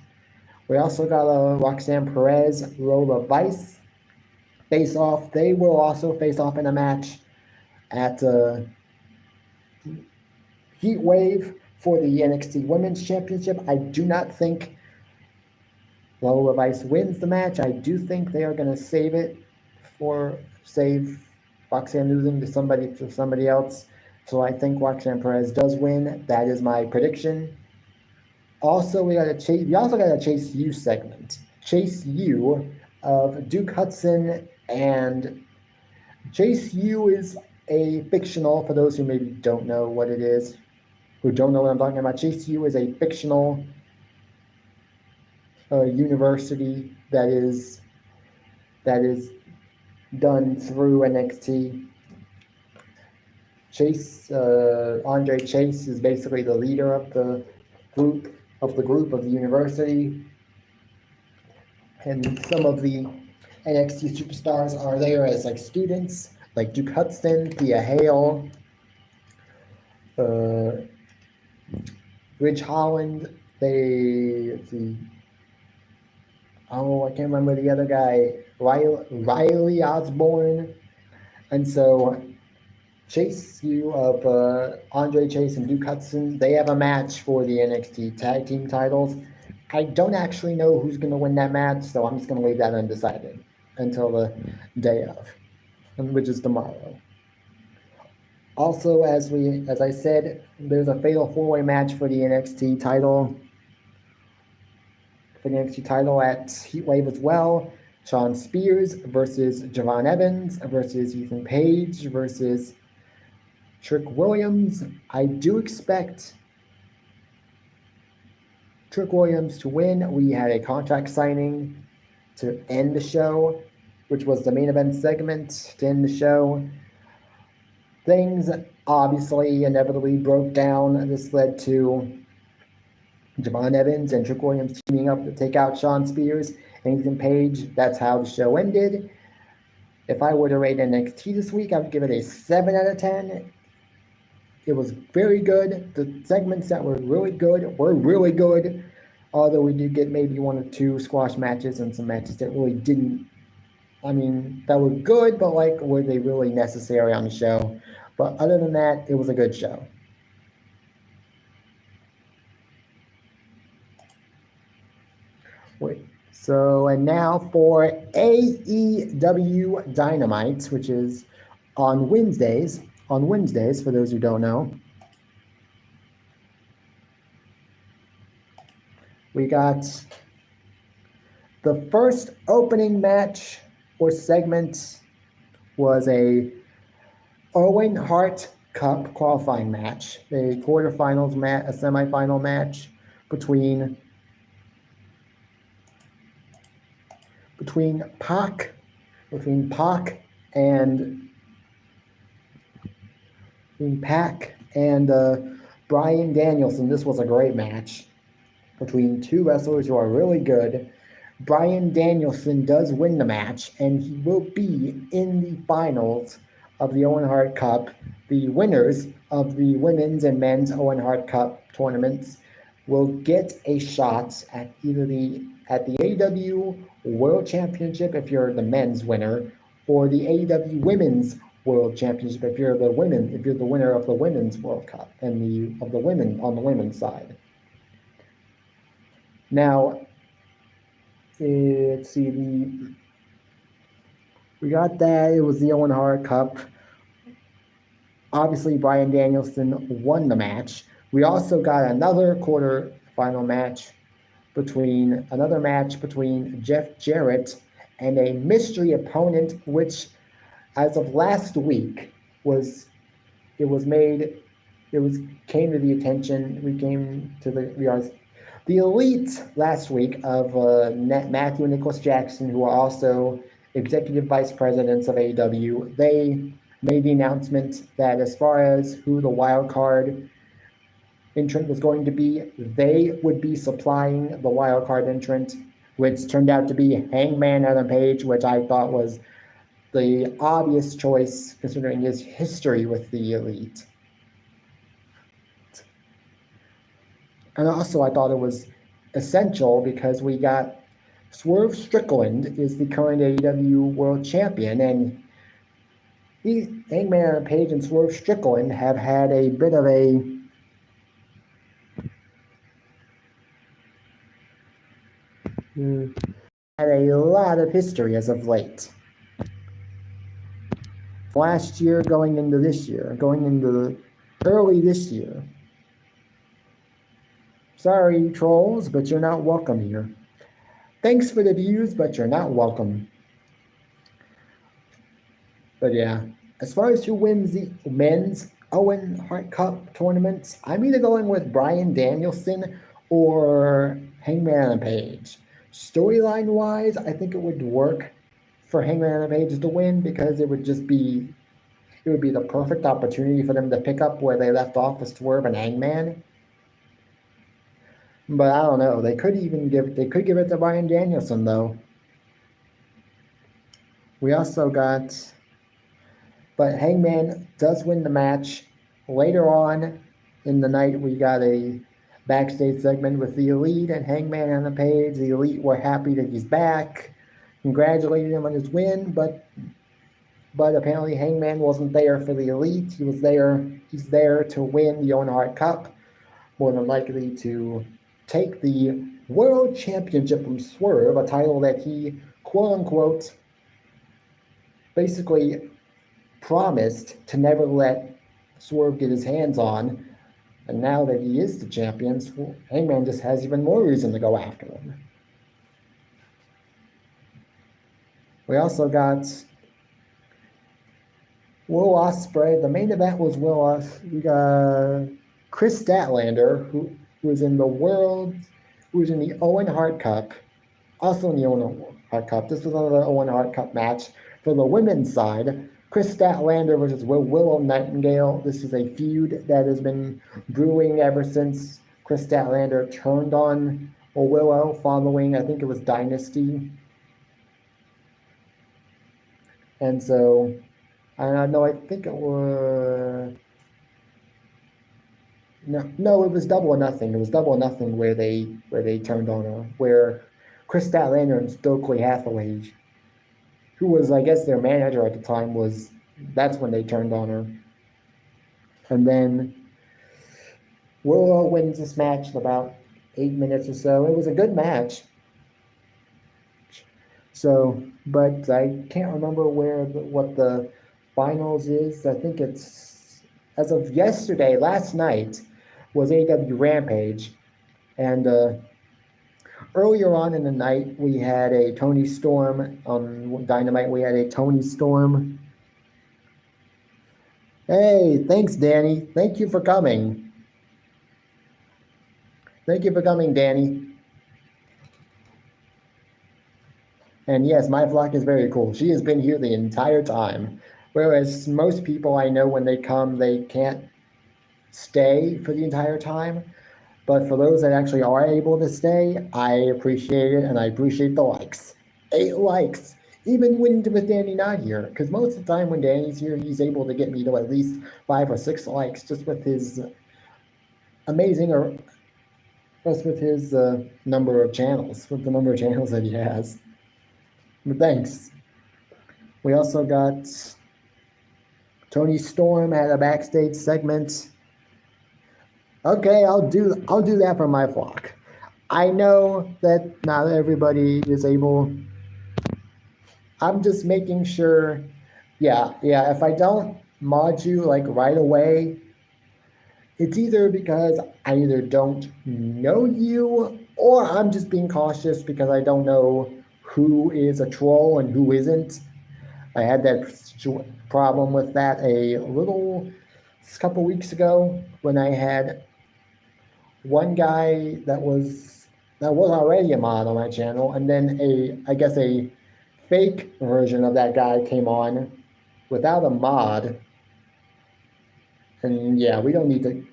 We also got a Roxanne Perez, Lola Vice face off. They will also face off in a match at Heat Wave for the NXT Women's Championship. I do not think Lola Vice wins the match. I do think they are going to save Roxanne losing to somebody else. So I think Roxanne Perez does win. That is my prediction. Also, we also got a Chase U segment. Chase U of Duke Hudson, and Chase U is a fictional, for those who maybe don't know what it is, who don't know what I'm talking about. Chase U is a fictional university that is done through NXT. Andre Chase is basically the leader of the group of the university, and some of the NXT superstars are there as like students, like Duke Hudson, Thea Hale, Ridge Holland. I can't remember the other guy, Riley Osborne. And so Chase U of Andre Chase and Duke Hudson, they have a match for the NXT tag team titles. I don't actually know who's going to win that match, so I'm just going to leave that undecided until the day of, which is tomorrow. Also, as I said, there's a fatal 4-way match for the NXT title. For the NXT title at Heatwave as well. Shawn Spears versus Javon Evans versus Ethan Page versus Trick Williams. I do expect Trick Williams to win. We had a contract signing to end the show, which was the main event segment to end the show. Things obviously inevitably broke down. This led to Javon Evans and Trick Williams teaming up to take out Shawn Spears and Ethan Page. That's how the show ended. If I were to rate NXT this week, I would give it a 7 out of 10. It was very good. The segments that were really good were really good. Although we did get maybe one or two squash matches and some matches that really didn't, I mean, that were good, but like, were they really necessary on the show? But other than that, it was a good show. Wait. So, and now for AEW Dynamite, which is on Wednesdays. On Wednesdays, for those who don't know, we got the first opening match or segment was a Owen Hart Cup qualifying match, a quarterfinals match, a semifinal match between Pac and Bryan Danielson. This was a great match between two wrestlers who are really good. Bryan Danielson does win the match, and he will be in the finals of the Owen Hart Cup. The winners of the women's and men's Owen Hart Cup tournaments will get a shot at either the AEW World Championship if you're the men's winner, or the AEW Women's World Championship if you're the winner of the Women's World Cup and the women on the women's side. Now, let's see, we got that. It was the Owen Hart Cup. Obviously, Bryan Danielson won the match. We also got another quarterfinal match between Jeff Jarrett and a mystery opponent, which, as of last week, came to the attention. We came to the Elite last week of Matthew and Nicholas Jackson, who are also executive vice presidents of AEW. They made the announcement that as far as who the wild card entrant was going to be, they would be supplying the wild card entrant, which turned out to be Hangman Adam Page, which I thought was the obvious choice considering his history with the Elite. And also, I thought it was essential because we got Swerve Strickland is the current AEW World Champion, and Hangman Adam Page and Swerve Strickland have had a bit of a lot of history as of late. Last year, going into early this year. Sorry, trolls, but you're not welcome here. Thanks for the views, but you're not welcome. But yeah, as far as who wins the men's Owen Hart Cup tournaments, I'm either going with Bryan Danielson or Hangman Adam Page. Storyline-wise, I think it would work for Hangman Adam Page to win because it would be the perfect opportunity for them to pick up where they left off with Swerve and Hangman. But I don't know. They could give it to Bryan Danielson though. We also got, but Hangman does win the match. Later on in the night, we got a backstage segment with the Elite and Hangman on the page. The Elite were happy that he's back, congratulated him on his win, but apparently Hangman wasn't there for the Elite. He's there to win the Owen Hart Cup, more than likely to take the World Championship from Swerve, a title that he, quote-unquote, basically promised to never let Swerve get his hands on. And now that he is the champion, Hangman just has even more reason to go after him. We also got Will Ospreay. The main event was Will Ospreay. We got Chris Statlander, who was in the Owen Hart Cup, also in the Owen Hart Cup. This was another Owen Hart Cup match. For the women's side, Chris Statlander versus Willow Nightingale. This is a feud that has been brewing ever since Chris Statlander turned on Willow following, I think it was Dynasty. And so, I don't know, I think it was, No, it was Double or Nothing. It was Double or Nothing where they turned on her, where Chris Statlander and Stokely Hathaway, who was I guess their manager at the time, was that's when they turned on her. And then Willow wins this match in about 8 minutes or so. It was a good match. So, but I can't remember what the finals is. I think it's as of yesterday, last night was AEW Rampage, and earlier on in the night we had a Tony Storm on Dynamite. We had a Tony Storm. Hey, thanks, Danny. Thank you for coming. Thank you for coming, Danny. And yes, my flock is very cool. She has been here the entire time. Whereas most people I know, when they come, they can't stay for the entire time. But for those that actually are able to stay, I appreciate it, and I appreciate the likes. 8 likes, even with Danny not here. Because most of the time when Danny's here, he's able to get me to at least 5 or 6 likes just with his amazing, or just with his number of channels, with the number of channels that he has. But thanks. We also got Tony Storm had a backstage segment. Okay, I'll do that for my flock. I know that not everybody is able. I'm just making sure. Yeah. If I don't mod you like right away, it's either because I either don't know you, or I'm just being cautious because I don't know who is a troll and who isn't. I had that problem with that a couple weeks ago when I had one guy that was already a mod on my channel, and then a fake version of that guy came on without a mod. And yeah, we don't need to.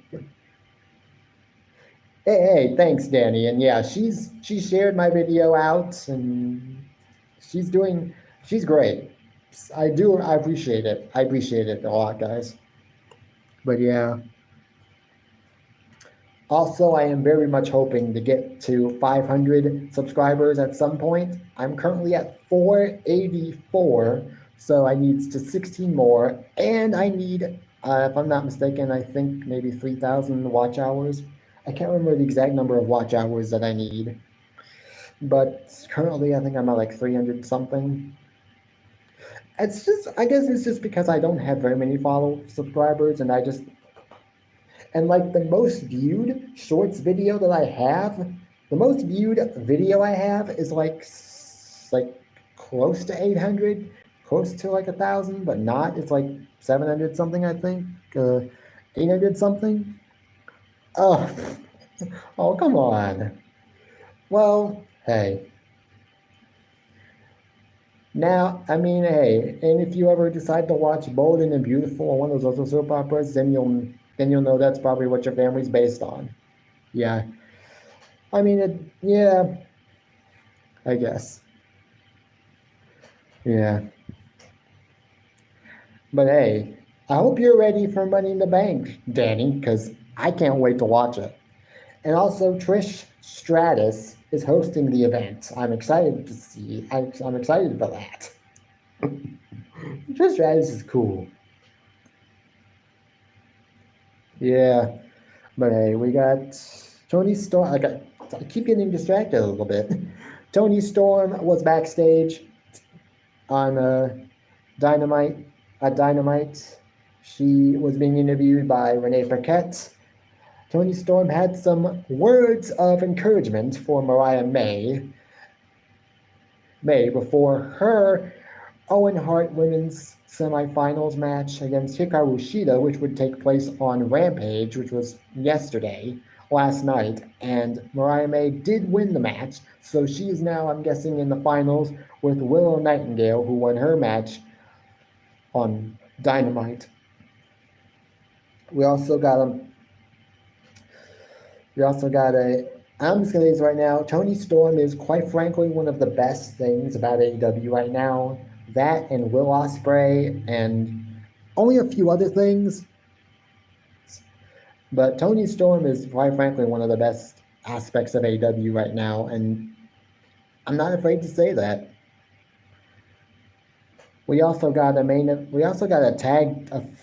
Hey, thanks, Danny. And yeah, she shared my video out, and she's great. I appreciate it. I appreciate it a lot, guys. But yeah. Also, I am very much hoping to get to 500 subscribers at some point. I'm currently at 484, so I need to 16 more, and I need, if I'm not mistaken, I think maybe 3,000 watch hours. I can't remember the exact number of watch hours that I need, but currently I think I'm at like 300 something. I guess it's just because I don't have very many subscribers, and like the most viewed shorts video that I have, the most viewed video I have is like close to 800, close to like 1,000, but not. It's like 700 something, I think, 800 something. Oh, come on. Well, hey. Now, I mean, hey, and if you ever decide to watch Bold and Beautiful or one of those other soap operas, then you'll know that's probably what your family's based on. Yeah. I mean, yeah, I guess. Yeah. But hey, I hope you're ready for Money in the Bank, Danny, because I can't wait to watch it. And also, Trish Stratus is hosting the event. I'm excited to see. I'm excited for that. Trish Stratus is cool. Yeah. But hey, we got Tony Storm. I keep getting distracted a little bit. Tony Storm was backstage on Dynamite. At Dynamite, she was being interviewed by Renee Paquette. Tony Storm had some words of encouragement for Mariah May before her Owen Hart women's semifinals match against Hikaru Shida, which would take place on Rampage, which was last night, and Mariah May did win the match, so she is now, I'm guessing, in the finals with Willow Nightingale, who won her match on Dynamite. We also got I'm just going to say this right now, Tony Storm is quite frankly one of the best things about AEW right now. That and Will Ospreay and only a few other things. But Tony Storm is, quite frankly, one of the best aspects of AEW right now, and I'm not afraid to say that. We also got a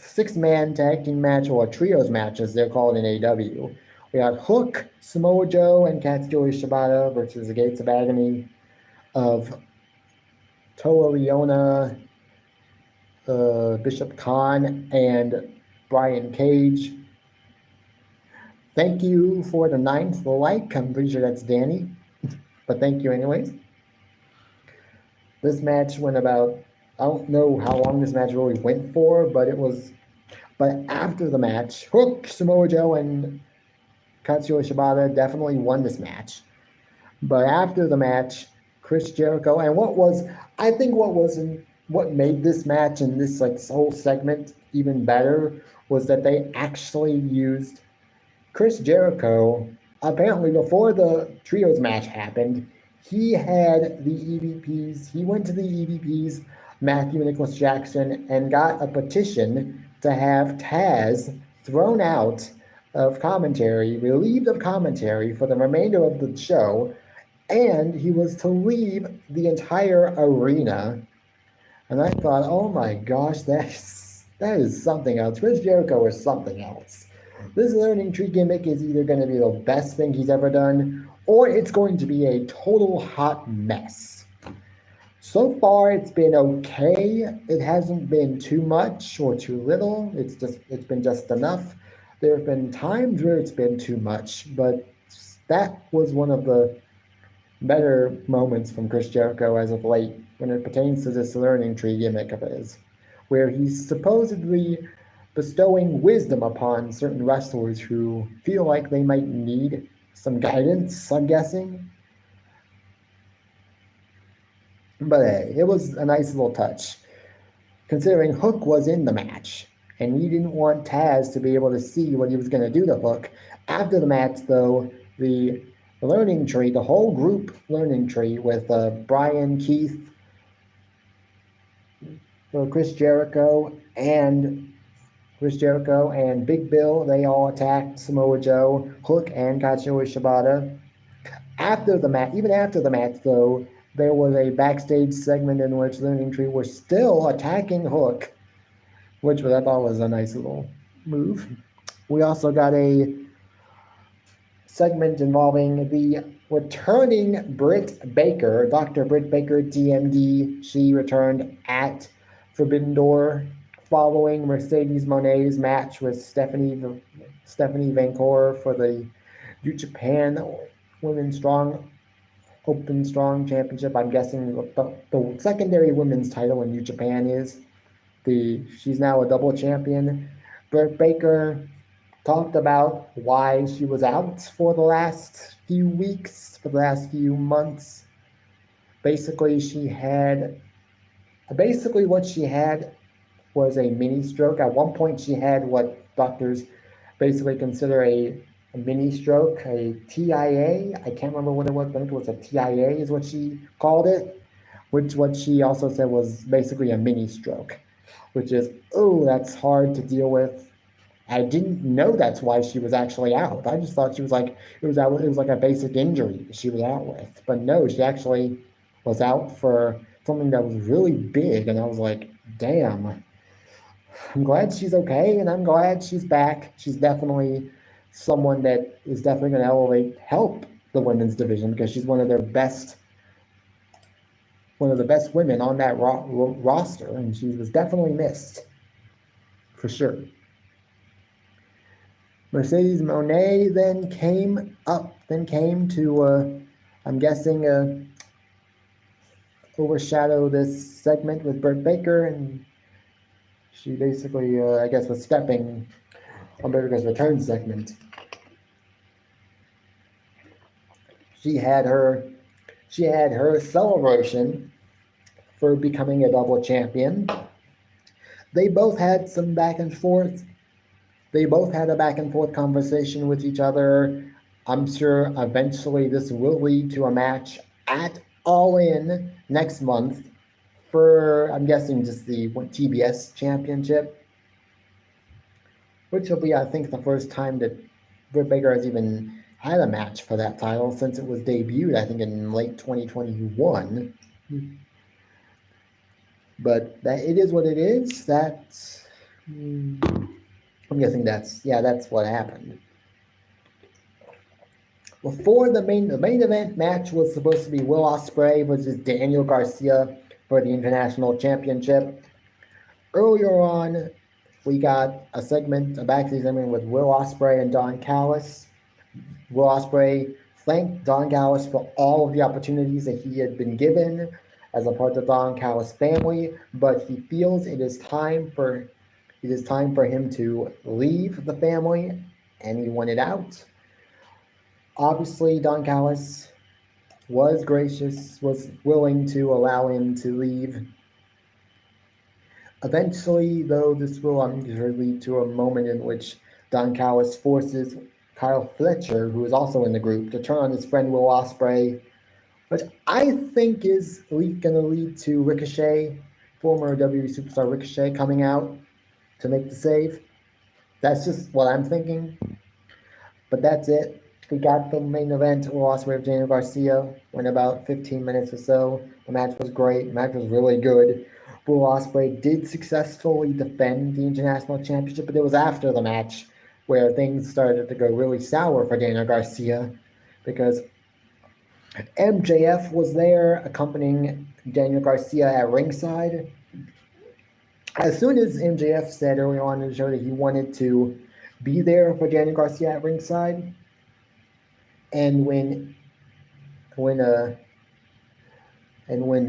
6-man tag team match, or a trios match as they're called in AEW. We had Hook, Samoa Joe, and Katsuya Shibata versus the Gates of Agony of Toa Liona, Bishop Khan, and Brian Cage. Thank you for the 9th like. I'm pretty sure that's Danny, but thank you anyways. This match went about, I don't know how long this match really went for, but after the match, Hook, Samoa Joe, and Katsuya Shibata definitely won this match. But after the match, Chris Jericho, and what made this match and this whole segment even better was that they actually used Chris Jericho. Apparently, before the trios match happened, he had the EVPs. He went to the EVPs, Matthew Nicholas Jackson, and got a petition to have Taz thrown out of commentary, relieved of commentary for the remainder of the show, and he was to leave the entire arena. And I thought, oh my gosh, that is something else. Chris Jericho is something else. This learning tree gimmick is either going to be the best thing he's ever done, or it's going to be a total hot mess. So far, it's been okay. It hasn't been too much or too little. It's been just enough. There have been times where it's been too much, but that was one of the better moments from Chris Jericho as of late when it pertains to this learning tree gimmick of his, where he's supposedly bestowing wisdom upon certain wrestlers who feel like they might need some guidance, I'm guessing. But hey, it was a nice little touch, considering Hook was in the match, and he didn't want Taz to be able to see what he was going to do to Hook. After the match, though, the learning tree, the whole group learning tree with Brian, Keith, Chris Jericho, and Big Bill, they all attacked Samoa Joe, Hook, and Katsuya Shibata. Even after the match, though, there was a backstage segment in which Learning Tree were still attacking Hook, which I thought was a nice little move. We also got a segment involving the returning Britt Baker, Dr. Britt Baker, DMD. She returned at Forbidden Door following Mercedes Monet's match with Stephanie Vancouver for the New Japan Women's Open Strong Championship. I'm guessing the secondary women's title in New Japan is. She's now a double champion. Britt Baker talked about why she was out for the last few weeks, for the last few months. Basically, what she had was a mini stroke. At one point, she had what doctors basically consider a mini stroke, a TIA. I can't remember what it was, but I think it was a TIA is what she called it, which what she also said was basically a mini stroke, which is, that's hard to deal with. I didn't know that's why she was actually out. I just thought she was like, it was like a basic injury she was out with. But no, she actually was out for something that was really big, and I was like, damn. I'm glad she's okay, and I'm glad she's back. She's definitely someone that is definitely going to help the women's division, because she's one of the best women on that roster, and she was definitely missed, for sure. Mercedes Moné then came to, I'm guessing, overshadow this segment with Britt Baker, and she basically, I guess, was stepping on Britt Baker's return segment. She had her celebration for becoming a double champion. They both had some back and forth. They both had a back and forth conversation with each other. I'm sure eventually this will lead to a match at All In next month for, I'm guessing, just the TBS championship. which will be, I think, the first time that Britt Baker has even had a match for that title since it was debuted, I think, in late 2021. But that it is what it is. That's I'm guessing that's what happened. Before the main event match was supposed to be Will Ospreay versus Daniel Garcia for the International Championship. Earlier on, we got a backstage segment with Will Ospreay and Don Callis. Will Ospreay thanked Don Callis for all of the opportunities that he had been given as a part of the Don Callis family, but he feels it is time for him to leave the family, and he wanted out. Obviously, Don Callis was gracious, was willing to allow him to leave. Eventually, though, this will, I'm sure, lead to a moment in which Don Callis forces Kyle Fletcher, who is also in the group, to turn on his friend Will Ospreay, which I think is going to lead to Ricochet, former WWE superstar Ricochet, coming out to make the save. That's just what I'm thinking. But that's it. We got the main event, Will Ospreay with Daniel Garcia. Went about 15 minutes or so. The match was great. The match was really good. Will Ospreay did successfully defend the International Championship, but it was after the match where things started to go really sour for Daniel Garcia because MJF was there accompanying Daniel Garcia at ringside. As soon as MJF said early on in the show that he wanted to be there for Daniel Garcia at ringside, and when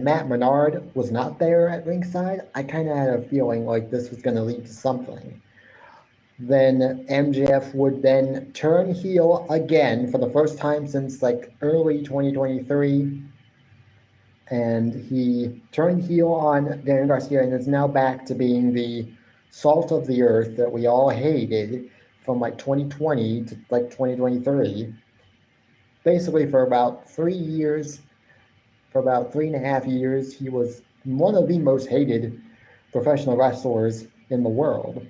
Matt Menard was not there at ringside, I kind of had a feeling like this was going to lead to something. Then MJF would then turn heel again for the first time since like early 2023. And he turned heel on Daniel Garcia and is now back to being the salt of the earth that we all hated from like 2020 to like 2023. Basically, for about 3 years, for about 3.5 years, he was one of the most hated professional wrestlers in the world.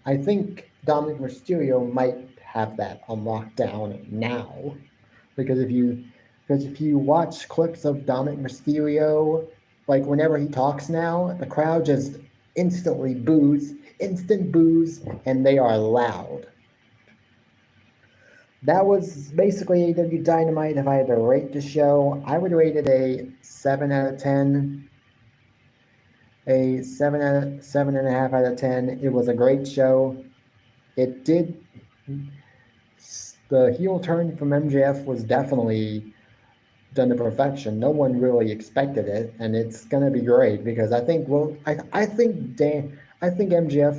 I think Dominic Mysterio might have that on lockdown now, because if you watch clips of Dominic Mysterio, like whenever he talks now, the crowd just instantly boos, instant boos, and they are loud. That was basically AEW Dynamite. If I had to rate the show, I would rate it a 7 out of 10. A 7.5 out of 10. It was a great show. It did. The heel turn from MJF was definitely done to perfection. No one really expected it, and it's gonna be great because I think MJF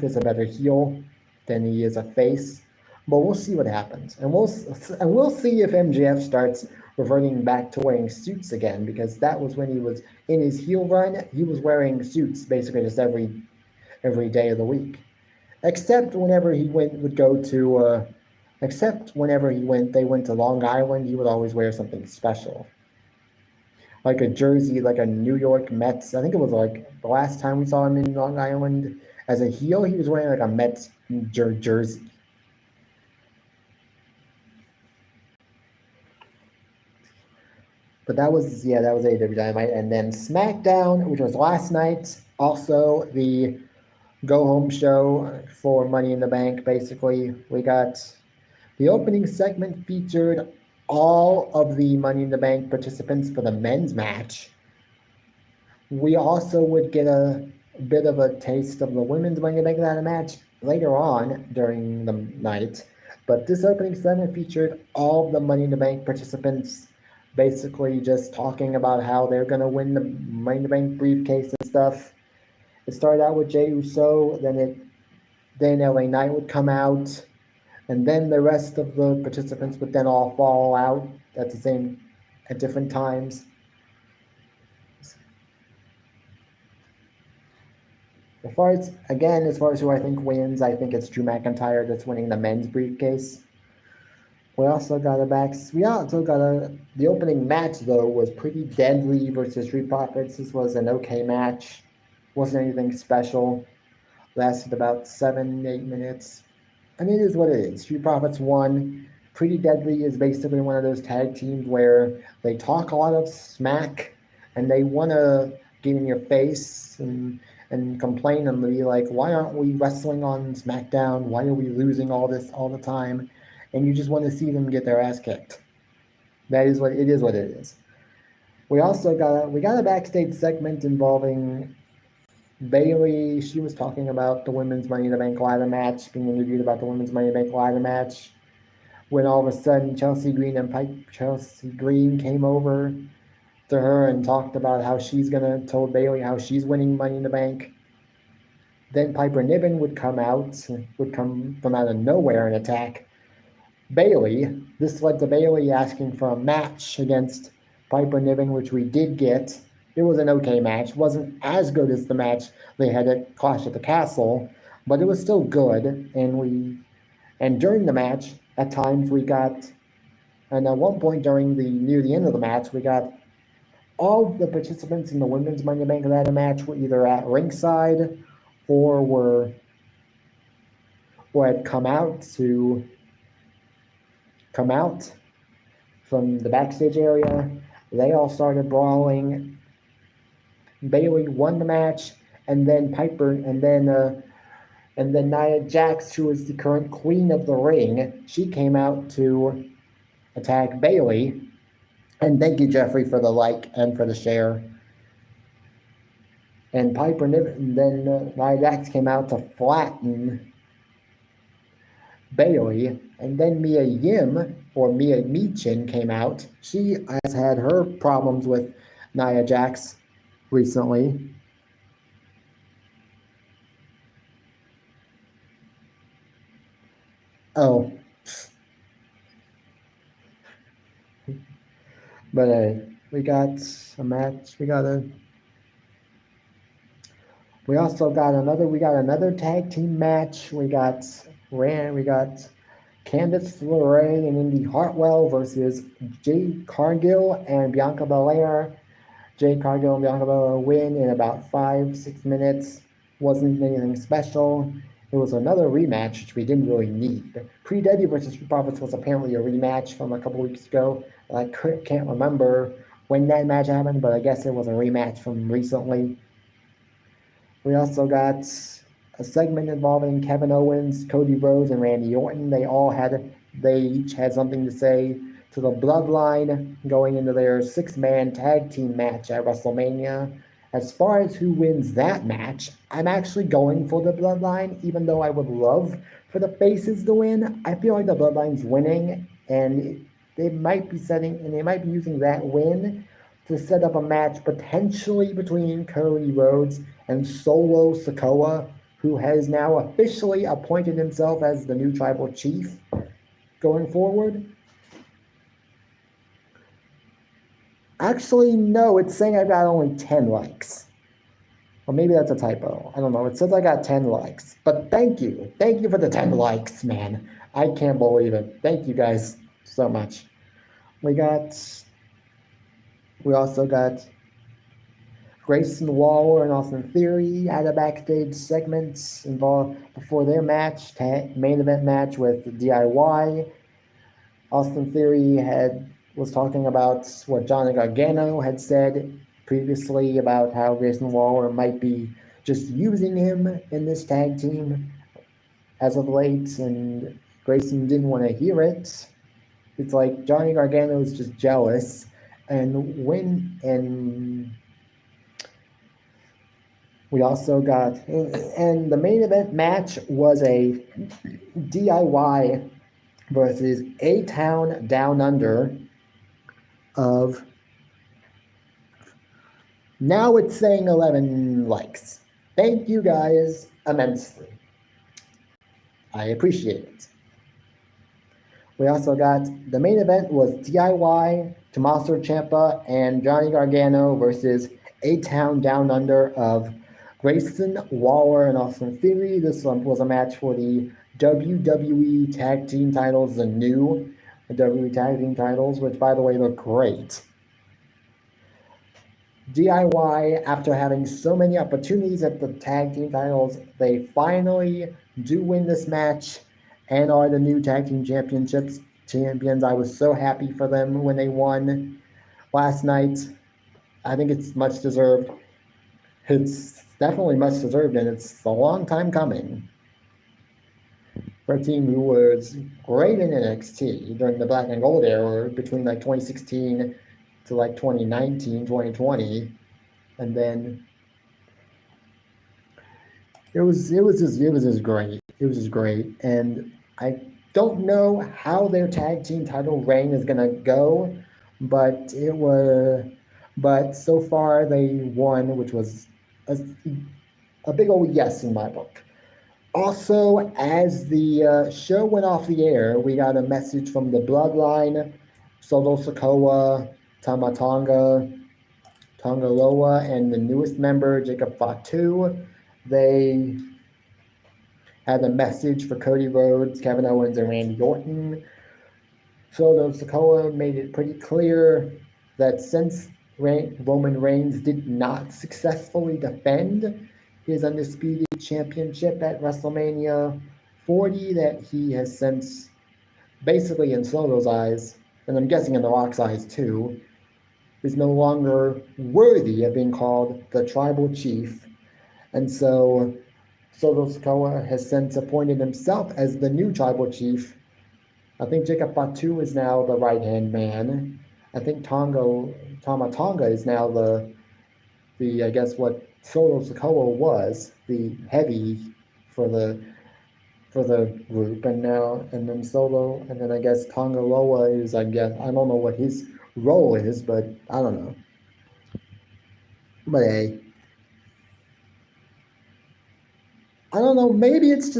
is a better heel than he is a face. But we'll see what happens, and we'll see if MJF starts reverting back to wearing suits again, because that was when he was in his heel run. He was wearing suits basically just every day of the week, except whenever they went to Long Island. He would always wear something special, like a jersey, like a New York Mets. I think it was like the last time we saw him in Long Island as a heel, he was wearing like a Mets jersey. But that was AEW Dynamite. And then SmackDown, which was last night, also the go-home show for Money in the Bank, basically. We got the opening segment featured all of the Money in the Bank participants for the men's match. We also would get a bit of a taste of the women's Money in the Bank ladder match later on during the night. But this opening segment featured all of the Money in the Bank participants basically just talking about how they're going to win the Money in the Bank briefcase and stuff. It started out with Jey Uso, then LA Knight would come out, and then the rest of the participants would then all fall out at different times. As far as who I think wins, I think it's Drew McIntyre that's winning the men's briefcase. The opening match, though, was pretty deadly versus Street Profits. This was an okay match. Wasn't anything special. Lasted about 7-8 minutes. I mean, it is what it is. Street Profits won. Pretty Deadly is basically one of those tag teams where they talk a lot of smack and they want to get in your face and complain and be like, why aren't we wrestling on SmackDown? Why are we losing all this all the time? And you just want to see them get their ass kicked. That is what it is. What it is. We also got a backstage segment involving Bayley. She was talking about the women's Money in the Bank ladder match, being interviewed about the women's Money in the Bank ladder match. When all of a sudden Chelsea Green came over to her and talked about how told Bayley how she's winning Money in the Bank. Then Piper Niven would come from out of nowhere and attack Bayley. This led to Bayley asking for a match against Piper Niven, which we did get. It was an okay match. It wasn't as good as the match they had at Clash at the Castle, but it was still good. And during the match, at times and at one point near the end of the match, we got all of the participants in the women's Money in the Bank ladder match were either at ringside or had come out from the backstage area. They all started brawling. Bayley won the match, and then Nia Jax, who is the current queen of the ring, she came out to attack Bayley. And thank you, Jeffrey, for the like and for the share. And Nia Jax came out to flatten Bayley. And then Mia Michin came out. She has had her problems with Nia Jax recently. Oh. But we got a match. We got another tag team match. We got Candice LeRae and Indy Hartwell versus Jade Cargill and Bianca Belair. Jade Cargill and Bianca Belair win in about 5-6 minutes. Wasn't anything special. It was another rematch, which we didn't really need. Pre-Debbie versus Street Profits was apparently a rematch from a couple weeks ago. I can't remember when that match happened, but I guess it was a rematch from recently. We also got a segment involving Kevin Owens, Cody Rhodes, and Randy Orton. They each had something to say to the Bloodline going into their 6-man tag team match at WrestleMania. As far as who wins that match, I'm actually going for the Bloodline, even though I would love for the faces to win. I feel like the Bloodline's winning, and they might be using that win to set up a match potentially between Cody Rhodes and Solo Sikoa, who has now officially appointed himself as the new tribal chief going forward. Actually, no, it's saying I got only 10 likes. Or maybe that's a typo. I don't know. It says I got 10 likes. But thank you. Thank you for the 10 likes, man. I can't believe it. Thank you guys so much. We also got Grayson Waller and Austin Theory at a backstage segment involved before their match, main event match with DIY. Austin Theory was talking about what Johnny Gargano had said previously about how Grayson Waller might be just using him in this tag team as of late, and Grayson didn't want to hear it. It's like Johnny Gargano is just jealous, and we also got, and the main event match was a DIY versus A-Town Down Under of, now it's saying 11 likes. Thank you guys immensely. I appreciate it. We also got, the main event was DIY, Tommaso Ciampa, and Johnny Gargano versus A-Town Down Under of Grayson Waller and Austin Theory. This one was a match for the WWE Tag Team titles, the new WWE Tag Team titles, which, by the way, look great. DIY, after having so many opportunities at the tag team titles, they finally do win this match, and are the new tag team champions. I was so happy for them when they won last night. I think it's much deserved. It's definitely much deserved, and it's a long time coming for a team who was great in NXT during the Black and Gold era between like 2016 to like 2019, 2020, and then it was just great. It was just great, and I don't know how their tag team title reign is gonna go, but so far they won, which was a big old yes in my book. Also, as the show went off the air, we got a message from the Bloodline, Solo Sikoa, Tama Tonga Loa, and the newest member, Jacob Fatu. They had a message for Cody Rhodes, Kevin Owens, and Randy Orton. Solo Sikoa made it pretty clear that since Roman Reigns did not successfully defend his Undisputed Championship at WrestleMania 40, that he has since, basically in Solo's eyes, and I'm guessing in The Rock's eyes too, is no longer worthy of being called the Tribal Chief. And so Solo Sikoa has since appointed himself as the new Tribal Chief. I think Jacob Fatu is now the right-hand man. I think Tama Tonga is now the I guess what Solo Sikoa was, the heavy for the group, and then Solo, and then I guess Tonga Loa is, I don't know what his role is, but I don't know. But hey, I don't know. Maybe it's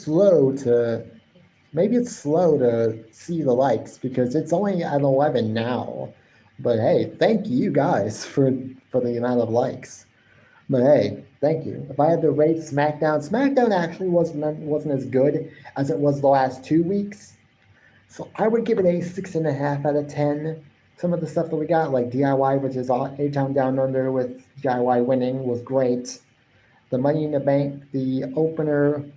slow to see the likes because it's only at 11 now. But hey, thank you guys for the amount of likes. But hey, thank you. If I had to rate SmackDown actually wasn't as good as it was the last 2 weeks. So I would give it a 6.5 out of 10. Some of the stuff that we got, like DIY versus A-Town Down Under with DIY winning, was great. The Money in the Bank, the opening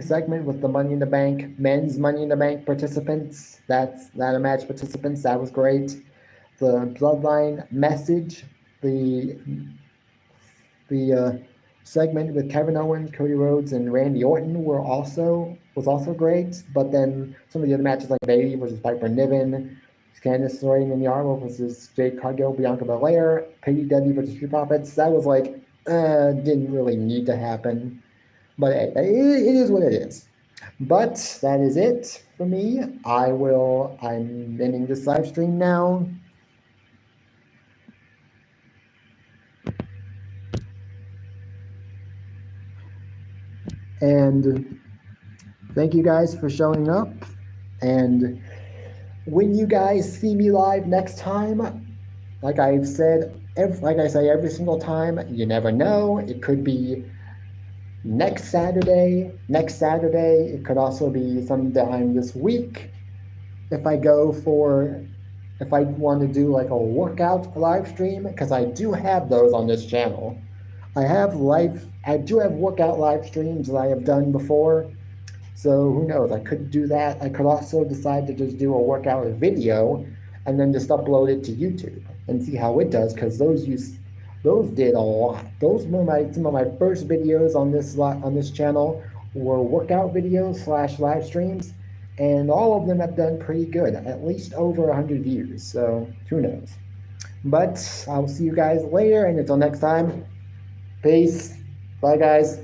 segment with the Money in the Bank, men's Money in the Bank participants, that was great. The Bloodline message, the segment with Kevin Owens, Cody Rhodes, and Randy Orton was also great. But then some of the other matches like Bayley versus Piper Niven, Candice LeRae and Yaro versus Jade Cargill, Bianca Belair, Katie Dudley versus Street Profits, that was like, didn't really need to happen. But it is what it is. But that is it for me. I'm ending this live stream now. And thank you guys for showing up. And when you guys see me live next time, like I say every single time, you never know. It could be next Saturday. It could also be sometime this week. If I want to do like a workout live stream, because I do have those on this channel. I do have workout live streams that I have done before. So who knows? I could do that. I could also decide to just do a workout video and then just upload it to YouTube and see how it does, because those did a lot. Those were some of my first videos on this channel were workout videos / live streams, and all of them have done pretty good, at least over 100 views. So who knows? But I'll see you guys later, and until next time, peace. Bye, guys.